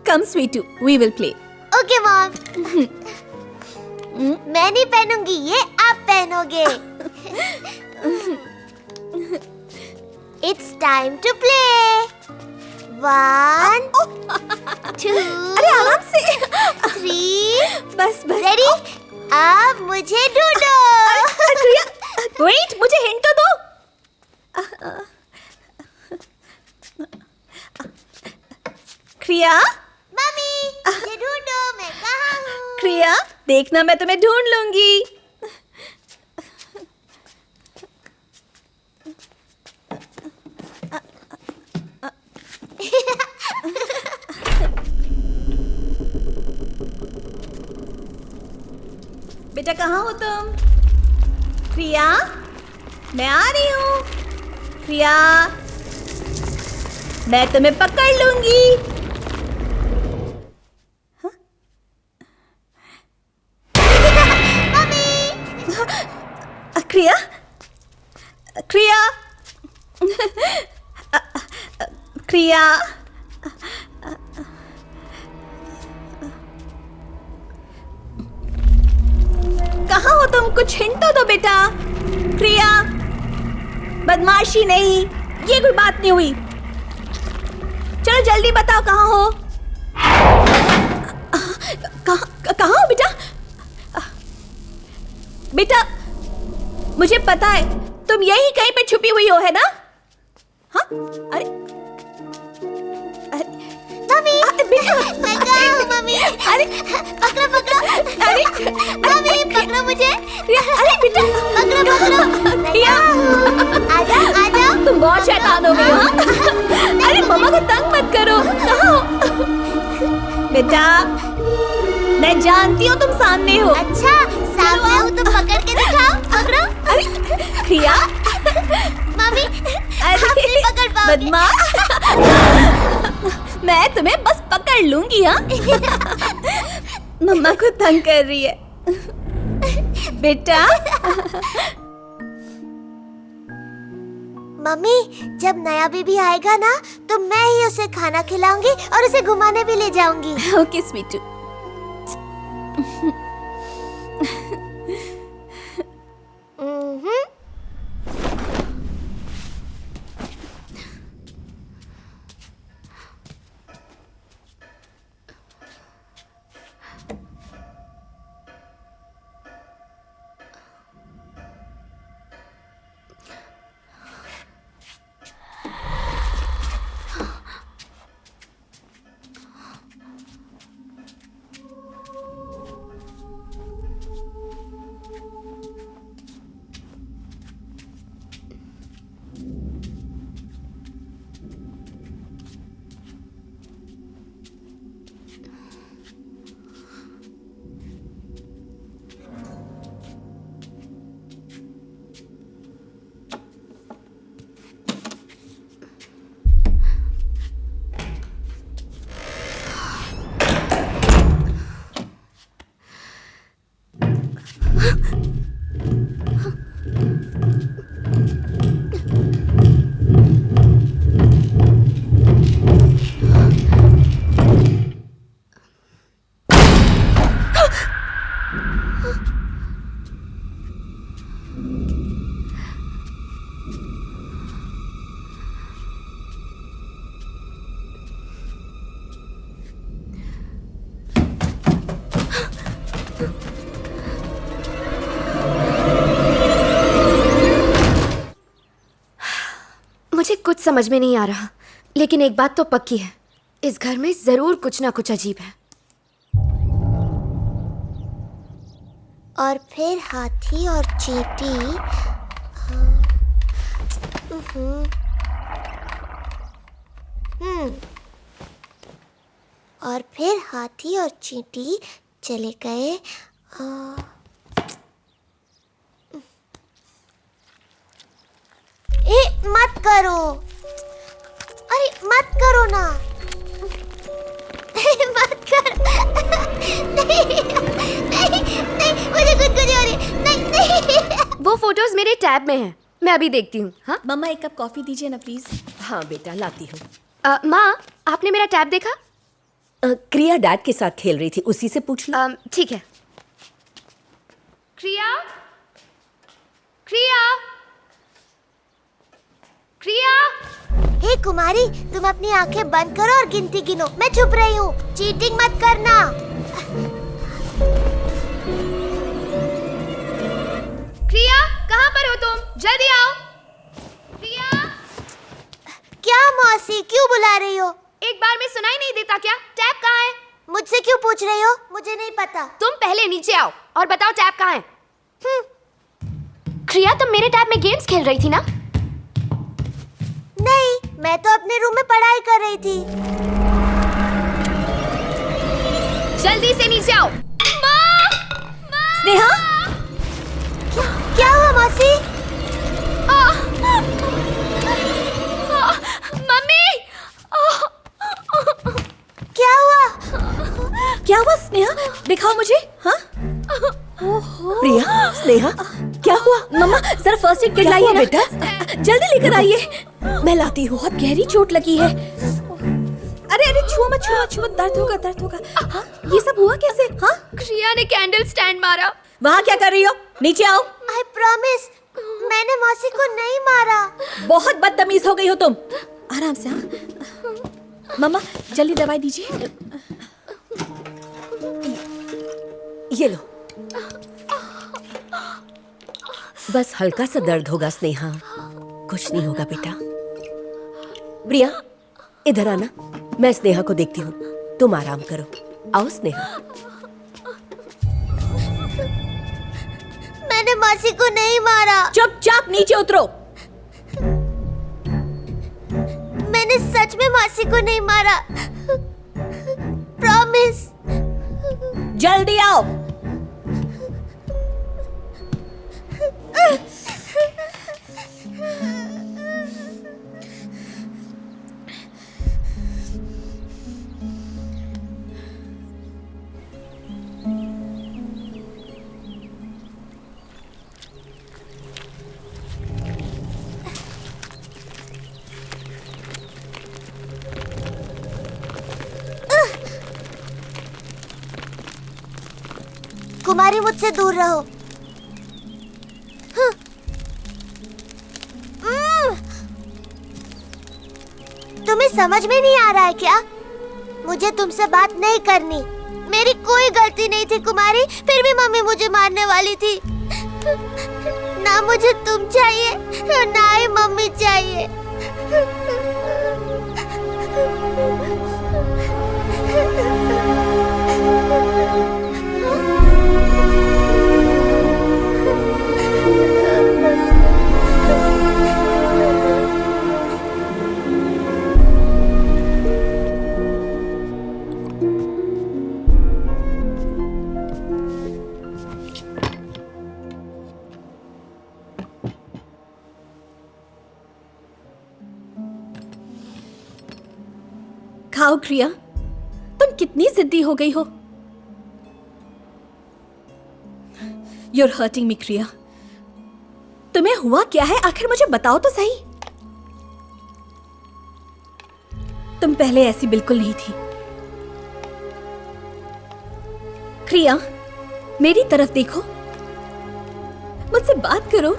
कम स्वीटू, we will play. Okay mom. मैं नहीं पहनूंगी, ये आप पहनोगे। It's time to play. 1 2 अरे आराम से। बस बस। रेडी? अब मुझे ढूंढो। क्रिया, वेट, मुझे हिंट तो दो। क्रिया, मम्मी मुझे ढूंढो, मैं कहाँ हूँ? क्रिया, देखना मैं तुम्हें ढूंढ लूंगी। बेटा कहाँ हो तुम? प्रिया, मैं आ रही हूँ। प्रिया, मैं तुम्हें पकड़ लूंगी। हाँ? क्रिया, क्रिया, क्रिया, कहाँ हो तुम? कुछ हिंट तो दो बेटा। प्रिया, बदमाशी नहीं, ये कोई बात नहीं हुई। चलो जल्दी बताओ कहाँ हो। कहाँ हो बेटा? बेटा, मुझे पता है तुम यही कहीं पे छुपी हुई हो, है ना? हाँ? अरे मम्मी, बेटा, मैं कहाँ हूँ मम्मी? अरे पकड़ो पकड़ो। अरे मम्मी पकड़ो मुझे। अरे बेटा, पकड़ो पकड़ो। मैं कहाँ हूँ? आजा आजा। तुम बहुत शैतान हो गई हो। अरे मम्मा को तंग मत करो। कहाँ हो? बेटा, मैं जानती हूँ तुम सामने हो। अच्छा सामने हूँ तो पकड़ के दिखाओ। पकड़ो। अरे प्रिया, मम्मी अरे नहीं पकड़ पाओगे। बदमाश, मैं तुम्हें बस पकड़ लूंगी। हाँ, मम्मा को तंग कर रही है बेटा। मम्मी जब नया बेबी आएगा ना तो मैं ही उसे खाना खिलाऊंगी और उसे घुमाने भी ले जाऊंगी। ओके स्वीटू। मुझे कुछ समझ में नहीं आ रहा, लेकिन एक बात तो पक्की है, इस घर में जरूर कुछ ना कुछ अजीब है। और फिर हाथी और चींटी। और फिर हाथी और चींटी चले गए। ए मत करो, अरे मत करो ना। मत करो। नहीं नहीं नहीं, मुझे गुदगुदी हो रही है। नहीं नहीं। वो फोटोज मेरे टैब में हैं, मैं अभी देखती हूँ। हाँ मम्मा एक कप कॉफी दीजिए ना प्लीज। हाँ बेटा लाती हूँ। माँ, आपने मेरा टैब देखा? क्रिया डैड के साथ खेल रही थी, उसी से पूछ लो। ठीक है। क्रिया, क्रिया, क्रिया। हे कुमारी, तुम अपनी आंखें बंद करो और गिनती गिनो। मैं छुप रही हूँ, चीटिंग मत करना। प्रिया, कहाँ पर हो तुम? जल्दी आओ। प्रिया, क्या मौसी, क्यों बुला रही हो? एक बार में सुनाई नहीं देता क्या? टैप कहाँ है? मुझसे क्यों पूछ रही हो? मुझे नहीं पता। तुम पहले नीचे आओ और बताओ टैप कहाँ है। प्रिया, तुम मेरे टैब में गेम्स खेल रही थी ना? नहीं, मैं तो अपने रूम में पढ़ाई कर रही थी। जल्दी से नीचे आओ। माँ! स्नेहा, क्या हुआ मौसी? मम्मी! क्या हुआ? क्या हुआ स्नेहा? दिखाओ मुझे। हाँ? ओहो। प्रिया, स्नेहा, क्या हुआ? मम्मा, जरा फर्स्ट एड किट लाइए ना। बेटा? जल्दी लेकर आइए। मैं लाती हूँ। बहुत गहरी चोट लगी है। अरे अरे, छुओ मत, छुओ मत, छुओ मत, दर्द होगा, दर्द होगा। हाँ? ये सब हुआ कैसे? हाँ? प्रिया ने कैंडल स्टैंड मारा। वहाँ क्या कर रही हो? नीचे आओ। आई प्रॉमिस, मैंने मौसी को नहीं मारा। बहुत बदतमीज हो गई हो तुम। आराम से। हाँ? मम्मा, जल्दी दवाई दीजिए। ये लो। बस हल्का सा दर्द होगा स्नेहा, कुछ नहीं होगा बेटा। प्रिया, इधर आना, मैं स्नेहा को देखती हूँ। तुम आराम करो। आओ स्नेहा। मैंने मौसी को नहीं मारा। चुपचाप नीचे उतरो। मैंने सच में मौसी को नहीं मारा। प्रॉमिस। जल्दी आओ। कुमारी, मुझसे दूर रहो। तुम्हें समझ में नहीं आ रहा है क्या? मुझे तुमसे बात नहीं करनी। मेरी कोई गलती नहीं थी कुमारी, फिर भी मम्मी मुझे मारने वाली थी। ना मुझे तुम चाहिए और ना ही मम्मी चाहिए। खाओ क्रिया, तुम कितनी जिद्दी हो गई हो। You're hurting me, क्रिया। तुम्हें हुआ क्या है आखिर, मुझे बताओ तो सही। तुम पहले ऐसी बिल्कुल नहीं थी। क्रिया, मेरी तरफ देखो, मुझसे बात करो।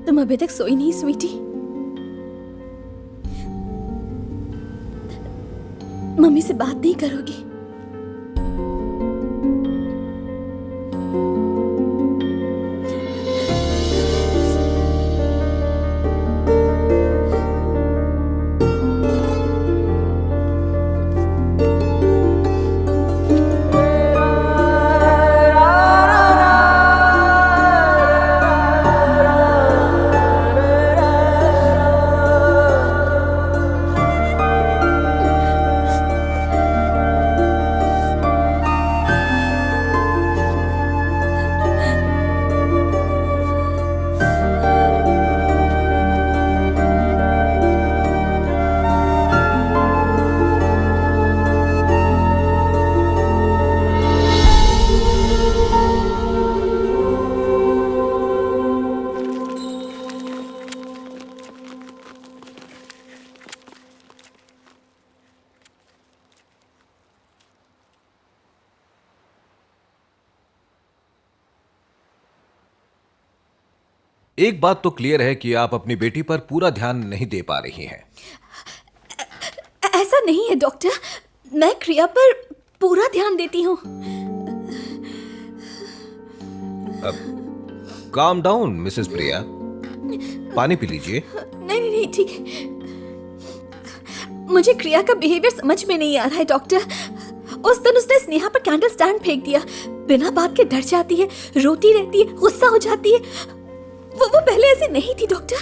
तुम अभी तक सोई नहीं स्वीटी? मम्मी से बात नहीं करोगी? एक बात तो क्लियर है कि आप अपनी बेटी पर पूरा ध्यान नहीं दे पा रही हैं। ऐसा नहीं है डॉक्टर, मैं क्रिया पर पूरा ध्यान देती हूँ। काम डाउन मिसेस प्रिया, पानी पी लीजिए। नहीं नहीं नहीं, ठीक है। मुझे क्रिया का बिहेवियर समझ में नहीं आ रहा है डॉक्टर। उस दिन उसने स्नेहा पर कैंडल स्टैंड फेंक दिया, बिना बात के डर जाती है, रोती रहती है, गुस्सा हो जाती है। वो पहले ऐसी नहीं थी डॉक्टर।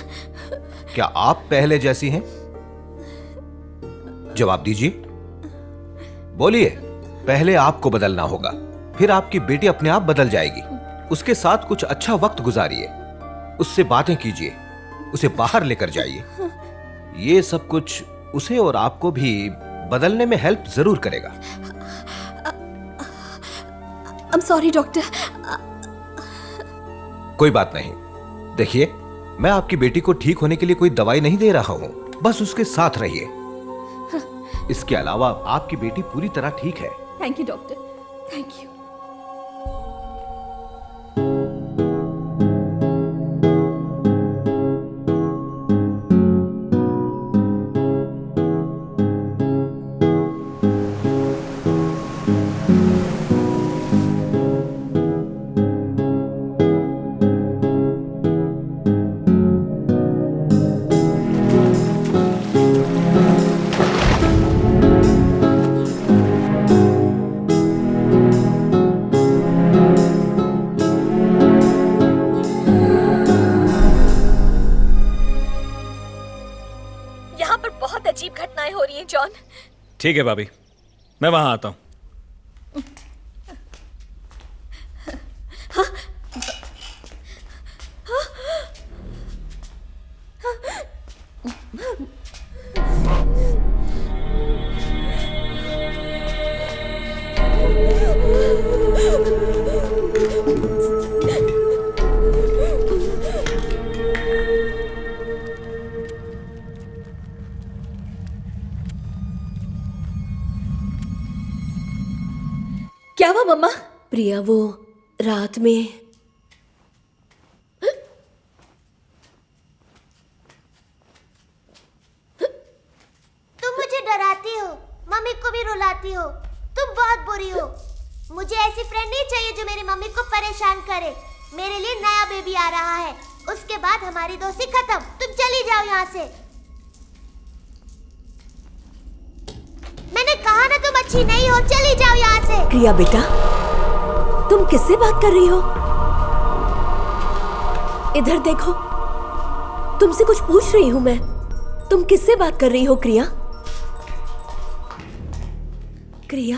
क्या आप पहले जैसी हैं? जवाब दीजिए, बोलिए। पहले आपको बदलना होगा, फिर आपकी बेटी अपने आप बदल जाएगी। उसके साथ कुछ अच्छा वक्त गुजारिए, उससे बातें कीजिए, उसे बाहर लेकर जाइए। ये सब कुछ उसे और आपको भी बदलने में हेल्प जरूर करेगा। I'm sorry doctor. कोई बात नहीं। देखिए, मैं आपकी बेटी को ठीक होने के लिए कोई दवाई नहीं दे रहा हूं, बस उसके साथ रहिए। इसके अलावा आपकी बेटी पूरी तरह ठीक है। Thank you doctor, thank you. ठीक है भाभी, मैं वहां आता हूं। क्या हुआ मम्मा? प्रिया, वो रात में तुम मुझे डराती हो, मम्मी को भी रुलाती हो। तुम बहुत बुरी हो। मुझे ऐसी फ्रेंड नहीं चाहिए जो मेरी मम्मी को परेशान करे। मेरे लिए नया बेबी आ रहा है, उसके बाद हमारी दोस्ती खत्म। तुम चली जाओ यहाँ से। मैंने कहा ना, तुम अच्छी नहीं हो, चली जाओ यहाँ से। प्रिया बेटा, तुम किससे बात कर रही हो? इधर देखो, तुमसे कुछ पूछ रही हूं मैं। तुम किससे बात कर रही हो क्रिया? क्रिया,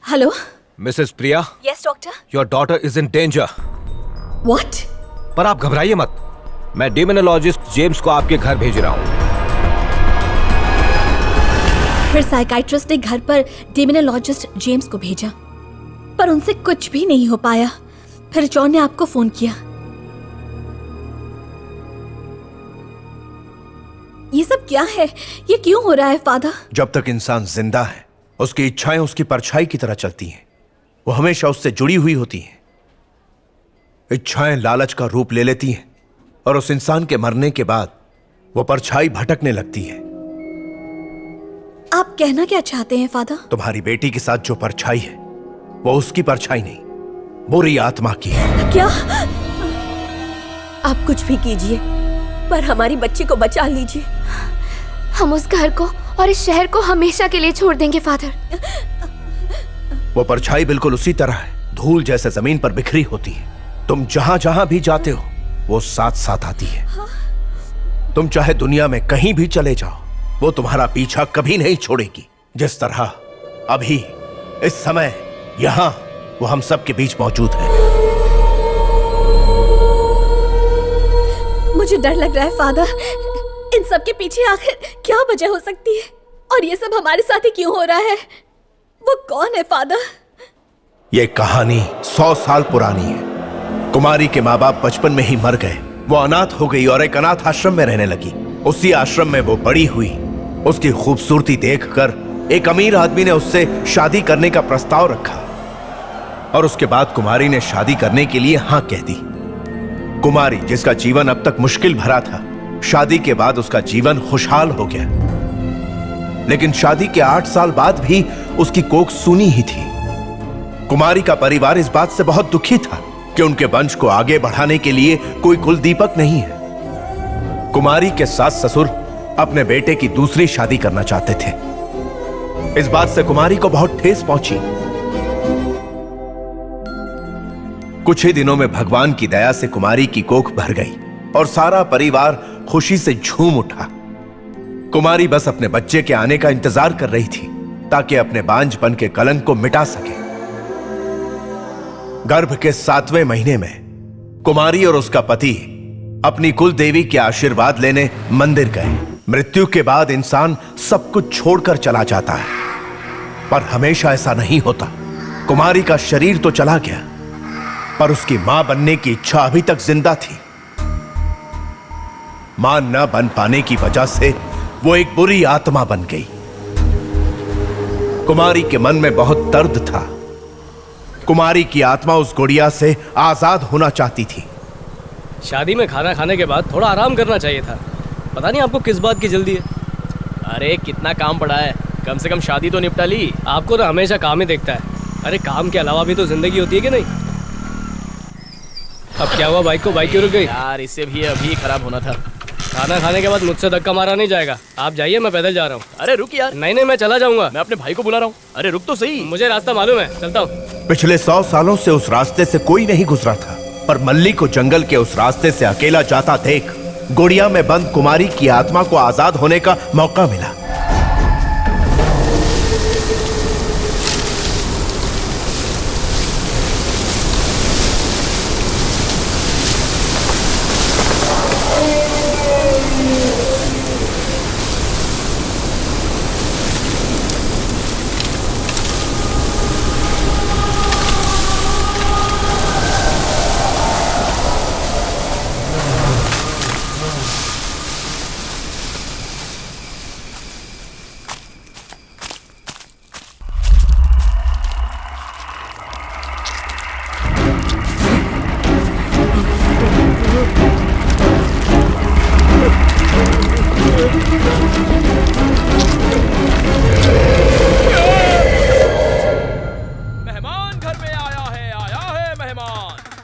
hello Mrs Priya, yes doctor. Your daughter is in danger. What? पर आप घबराइए मत, मैं डिमोनोलॉजिस्ट जेम्स को आपके घर भेज रहा हूं। फिर साइकाइट्रिस्ट ने घर पर डिमोनोलॉजिस्ट जेम्स को भेजा, पर उनसे कुछ भी नहीं हो पाया। फिर जॉन ने आपको फोन किया। ये सब क्या है? ये क्यों हो रहा है फादर? जब तक इंसान जिंदा है, उसकी इच्छाएं उसकी परछाई की तरह चलती हैं। वो हमेशा उससे जुड़ी हुई होती हैं। इच्छाएं लालच का रूप ले लेती हैं और उस इंसान के मरने के बाद वो परछाई भटकने लगती है। आप कहना क्या चाहते हैं फादर? तुम्हारी बेटी के साथ जो परछाई है वो उसकी परछाई नहीं, बुरी आत्मा की है। क्या? आप कुछ भी कीजिए, पर हमारी बच्ची को बचा लीजिए। हम उस घर को और इस शहर को हमेशा के लिए छोड़ देंगे फादर। वो परछाई बिल्कुल उसी तरह है, धूल जैसे जमीन पर बिखरी होती है। तुम जहां जहां भी जाते हो वो साथ साथ आती है। तुम चाहे दुनिया में कहीं भी चले जाओ, वो तुम्हारा पीछा कभी नहीं छोड़ेगी। जिस तरह अभी इस समय यहां वो हम सब के बीच मौजूद है। मुझे डर लग रहा है फादर। इन सब के पीछे आखिर क्या वजह हो सकती है? और ये सब हमारे साथ ही क्यों हो रहा है? वो कौन है फादर? ये कहानी 100 साल पुरानी है। कुमारी के माँ बाप बचपन में ही मर गए। वो अनाथ हो गई और एक अनाथ आश्रम में रहने लगी। उसी आश्रम में वो बड़ी हुई उसकी खूबसूरती देखकर एक अमीर आदमी ने उससे शादी करने का प्रस्ताव रखा और उसके बाद कुमारी ने शादी करने के लिए हां कह दी। कुमारी, जिसका जीवन अब तक मुश्किल भरा था, शादी के बाद उसका जीवन खुशहाल हो गया। लेकिन शादी के 8 साल बाद भी उसकी कोख सूनी ही थी। कुमारी का परिवार इस बात से बहुत दुखी था कि उनके वंश को आगे बढ़ाने के लिए कोई कुल दीपक नहीं है। कुमारी के सास ससुर अपने बेटे की दूसरी शादी करना चाहते थे। इस बात से कुमारी को बहुत ठेस पहुंची। कुछ ही दिनों में भगवान की दया से कुमारी की कोख भर गई और सारा परिवार खुशी से झूम उठा। कुमारी बस अपने बच्चे के आने का इंतजार कर रही थी ताकि अपने बांझपन के कलंक को मिटा सके। गर्भ के 7वें महीने में कुमारी और उसका पति अपनी कुल देवी के आशीर्वाद लेने मंदिर गए। मृत्यु के बाद इंसान सब कुछ छोड़कर चला जाता है, पर हमेशा ऐसा नहीं होता। कुमारी का शरीर तो चला गया, पर उसकी मां बनने की इच्छा अभी तक जिंदा थी। मां न बन पाने की वजह से वो एक बुरी आत्मा बन गई। कुमारी के मन में बहुत दर्द था। कुमारी की आत्मा उस गुड़िया से आजाद होना चाहती थी। शादी में खाना खाने के बाद थोड़ा आराम करना चाहिए था। पता नहीं आपको किस बात की जल्दी है। अरे कितना काम पड़ा है, कम से कम शादी तो निपटा ली। आपको तो हमेशा काम ही देखता है। अरे काम के अलावा भी तो जिंदगी होती है कि नहीं। अब क्या हुआ, बाइक क्यों रुक गई? यार इससे भी अभी खराब होना था। खाना खाने के बाद मुझसे धक्का मारा नहीं जाएगा। आप जाइए, मैं पैदल जा रहा हूँ। अरे रुक यार। नहीं मैं चला जाऊंगा, मैं अपने भाई को बुला रहा हूँ। अरे रुक तो सही, मुझे रास्ता मालूम है, चलता हूँ। पिछले 100 सालों से उस रास्ते से कोई नहीं गुजरा था, पर मल्ली को जंगल के उस रास्ते से अकेला जाता देख गुड़िया में बंद कुमारी की आत्मा को आजाद होने का मौका मिला।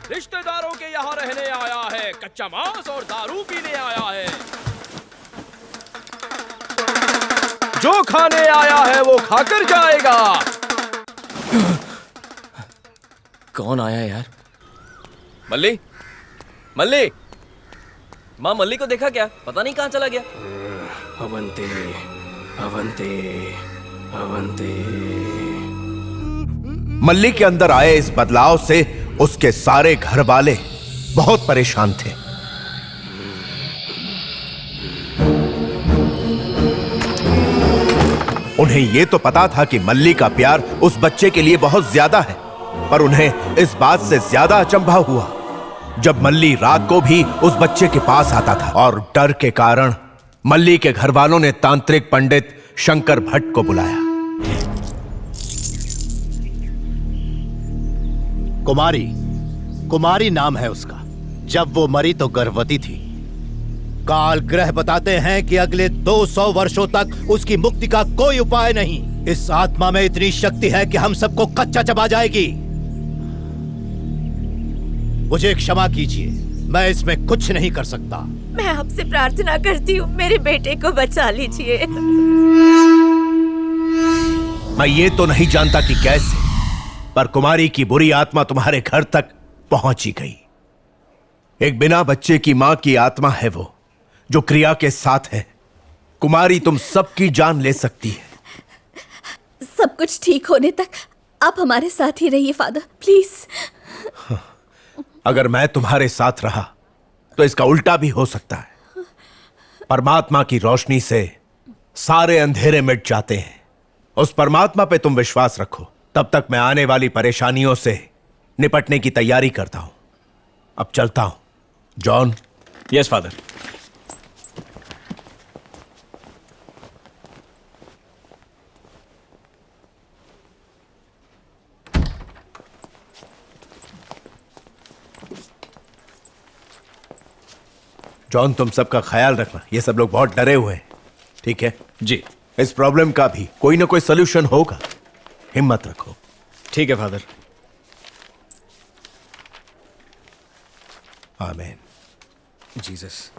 रिश्तेदारों के यहाँ रहने आया है, कच्चा मांस और दारू पीने आया है। जो खाने आया है वो खाकर जाएगा। कौन आया यार? मल्ली, मल्ली, माँ मल्ली को देखा क्या? पता नहीं कहाँ चला गया। अवंती, अवंती, अवंती। मल्ली के अंदर आए इस बदलाव से उसके सारे घर वाले बहुत परेशान थे। उन्हें यह तो पता था कि मल्ली का प्यार उस बच्चे के लिए बहुत ज्यादा है, पर उन्हें इस बात से ज्यादा अचंभा हुआ जब मल्ली रात को भी उस बच्चे के पास आता था और डर के कारण मल्ली के घर वालों ने तांत्रिक पंडित शंकर भट्ट को बुलाया। कुमारी नाम है उसका। जब वो मरी तो गर्भवती थी। काल ग्रह बताते हैं कि अगले 200 वर्षों तक उसकी मुक्ति का कोई उपाय नहीं। इस आत्मा में इतनी शक्ति है कि हम सबको कच्चा चबा जाएगी। मुझे क्षमा कीजिए, मैं इसमें कुछ नहीं कर सकता। मैं आपसे प्रार्थना करती हूँ, मेरे बेटे को बचा लीजिए। मैं ये तो नहीं जानता कि कैसे, पर कुमारी की बुरी आत्मा तुम्हारे घर तक पहुंची गई। एक बिना बच्चे की मां की आत्मा है वो, जो क्रिया के साथ है। कुमारी तुम सबकी जान ले सकती है। सब कुछ ठीक होने तक आप हमारे साथ ही रहिए फादर, प्लीज। अगर मैं तुम्हारे साथ रहा तो इसका उल्टा भी हो सकता है। परमात्मा की रोशनी से सारे अंधेरे मिट जाते हैं। उस परमात्मा पे तुम विश्वास रखो। तब तक मैं आने वाली परेशानियों से निपटने की तैयारी करता हूं। अब चलता हूं। जॉन। Yes father. जॉन, तुम सबका ख्याल रखना, ये सब लोग बहुत डरे हुए हैं, ठीक है? जी। इस प्रॉब्लम का भी कोई ना कोई सोल्यूशन होगा, हिम्मत रखो। ठीक है फादर। आमीन। जीसस।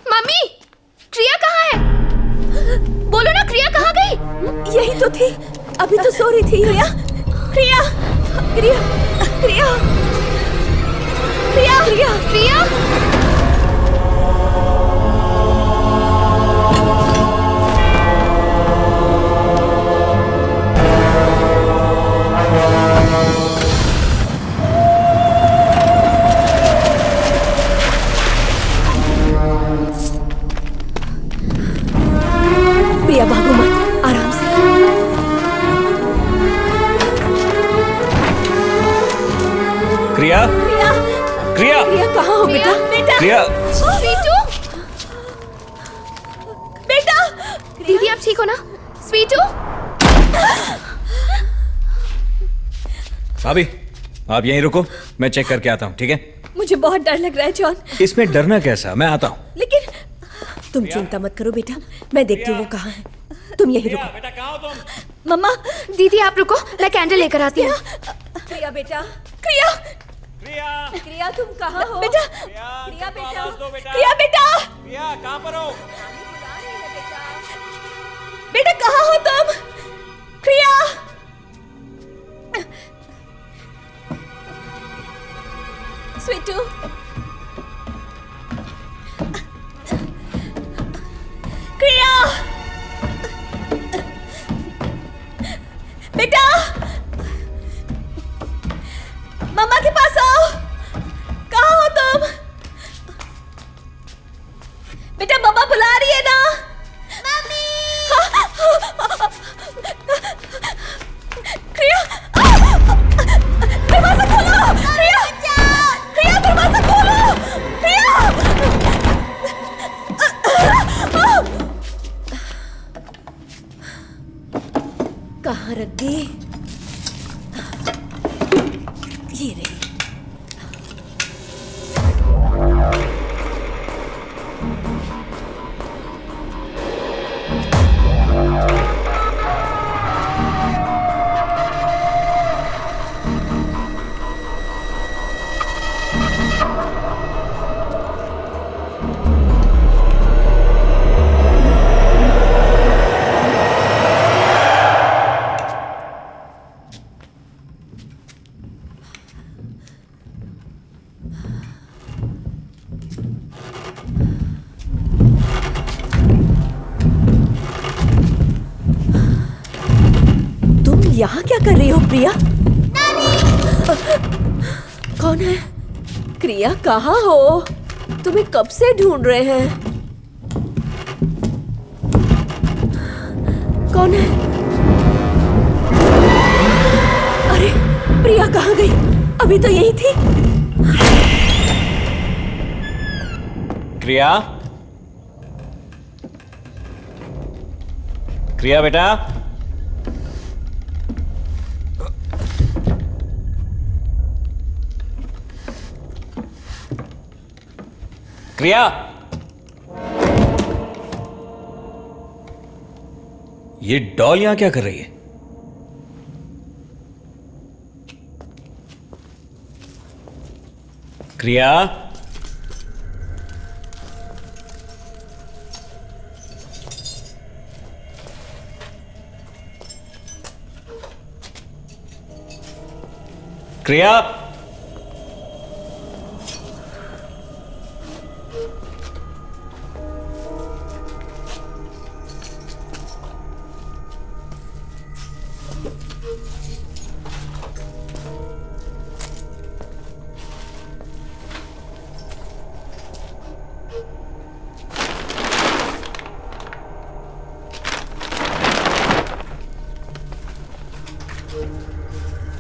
मम्मी, क्रिया कहाँ है? बोलो ना, क्रिया कहाँ गई? यही तो थी, अभी तो सो रही थी। क्रिया, क्रिया, क्रिया, क्रिया, क्रिया, क्रिया, क्रिया? प्रिया भागो मत, आराम से। क्रिया, प्रिया, क्रिया, प्रिया कहाँ हो बेटा? बेटा, क्रिया। स्वीटू, बेटा। दीदी आप ठीक हो ना? स्वीटू, भाभी आप यहीं रुको, मैं चेक करके आता हूँ, ठीक है? मुझे बहुत डर लग रहा है जॉन। इसमें डरना कैसा, मैं आता हूँ। लेकिन तुम चिंता मत करो बेटा, मैं देखती हूँ वो कहाँ है। तुम यहीं रुको। बेटा कहाँ हो तुम? मम्मा। दीदी आप रुको, मैं कैंडल लेकर आती हूँ। क्रिया बेटा, क्रिया, क्रिया, क्रिया तुम कहाँ हो बेटा? क्रिया बेटा, आवाज दो बेटा। क्रिया बेटा, क्रिया कहाँ पर हो? बेटा कहाँ हो तुम? क्रिया, स्वीटू, क्रिया, बेटा, मम्मा के पास आओ। कहाँ हो तुम? बेटा मम्मा बुला रही है ना? क्रिया, दरवाजा खोलो। क्रिया, क्रिया दरवाजा खोलो। क्रिया, कहाँ रख दी? ये रही। यहाँ क्या कर रही हो प्रिया? कौन है? क्रिया कहाँ हो? तुम्हें कब से ढूंढ रहे हैं। कौन है? अरे प्रिया कहाँ गई? अभी तो यही थी। क्रिया, क्रिया बेटा, क्रिया, ये डॉल यहां क्या कर रही है? क्रिया, क्रिया,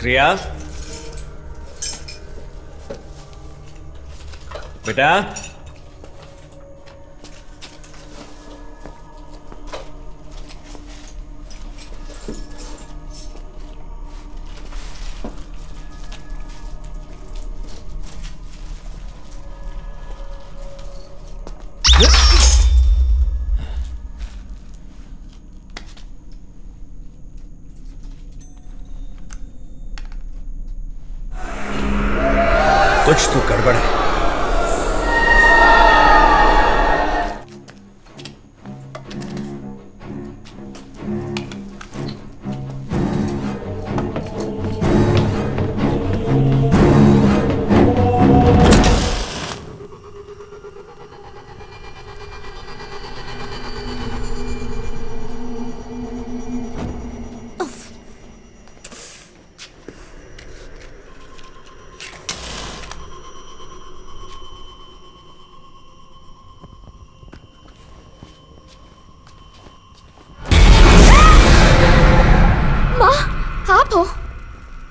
क्रिया, बेटा। कुछ तो गड़बड़ है।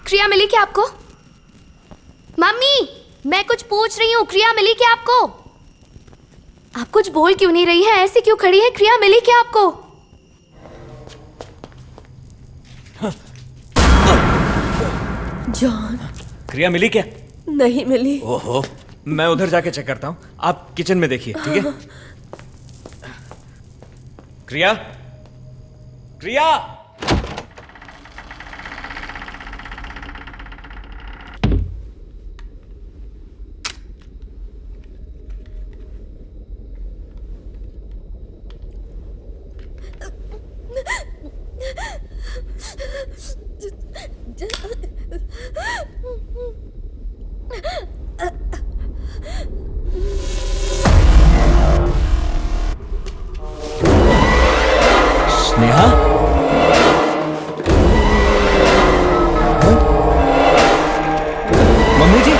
क्रिया मिली क्या आपको? मम्मी, मैं कुछ पूछ रही हूँ, क्रिया मिली क्या आपको? आप कुछ बोल क्यों नहीं रही है? ऐसे क्यों खड़ी है? क्रिया मिली क्या आपको? जॉन, क्रिया मिली क्या? नहीं मिली। ओहो, मैं उधर जाके चेक करता हूँ, आप किचन में देखिए, ठीक है? क्रिया, क्रिया। स्नेहा, मम्मी जी।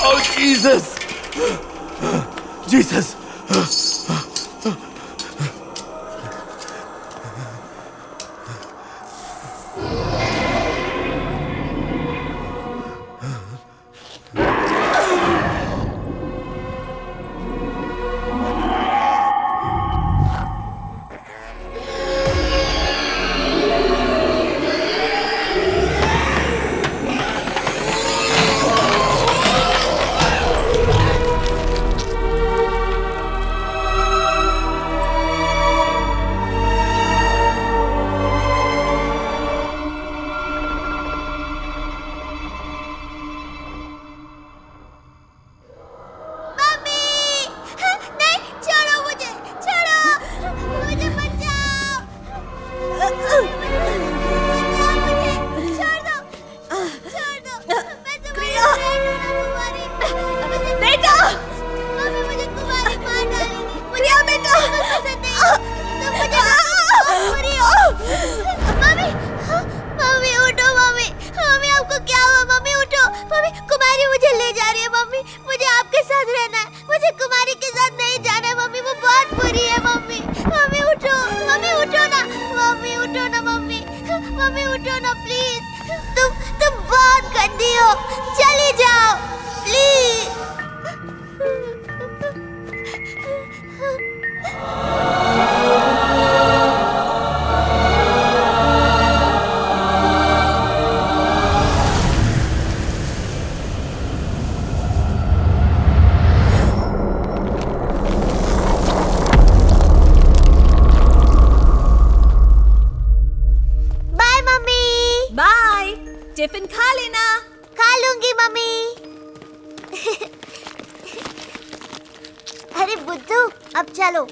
Oh, Jesus! Jesus! अरे बुद्धू, अब चलो।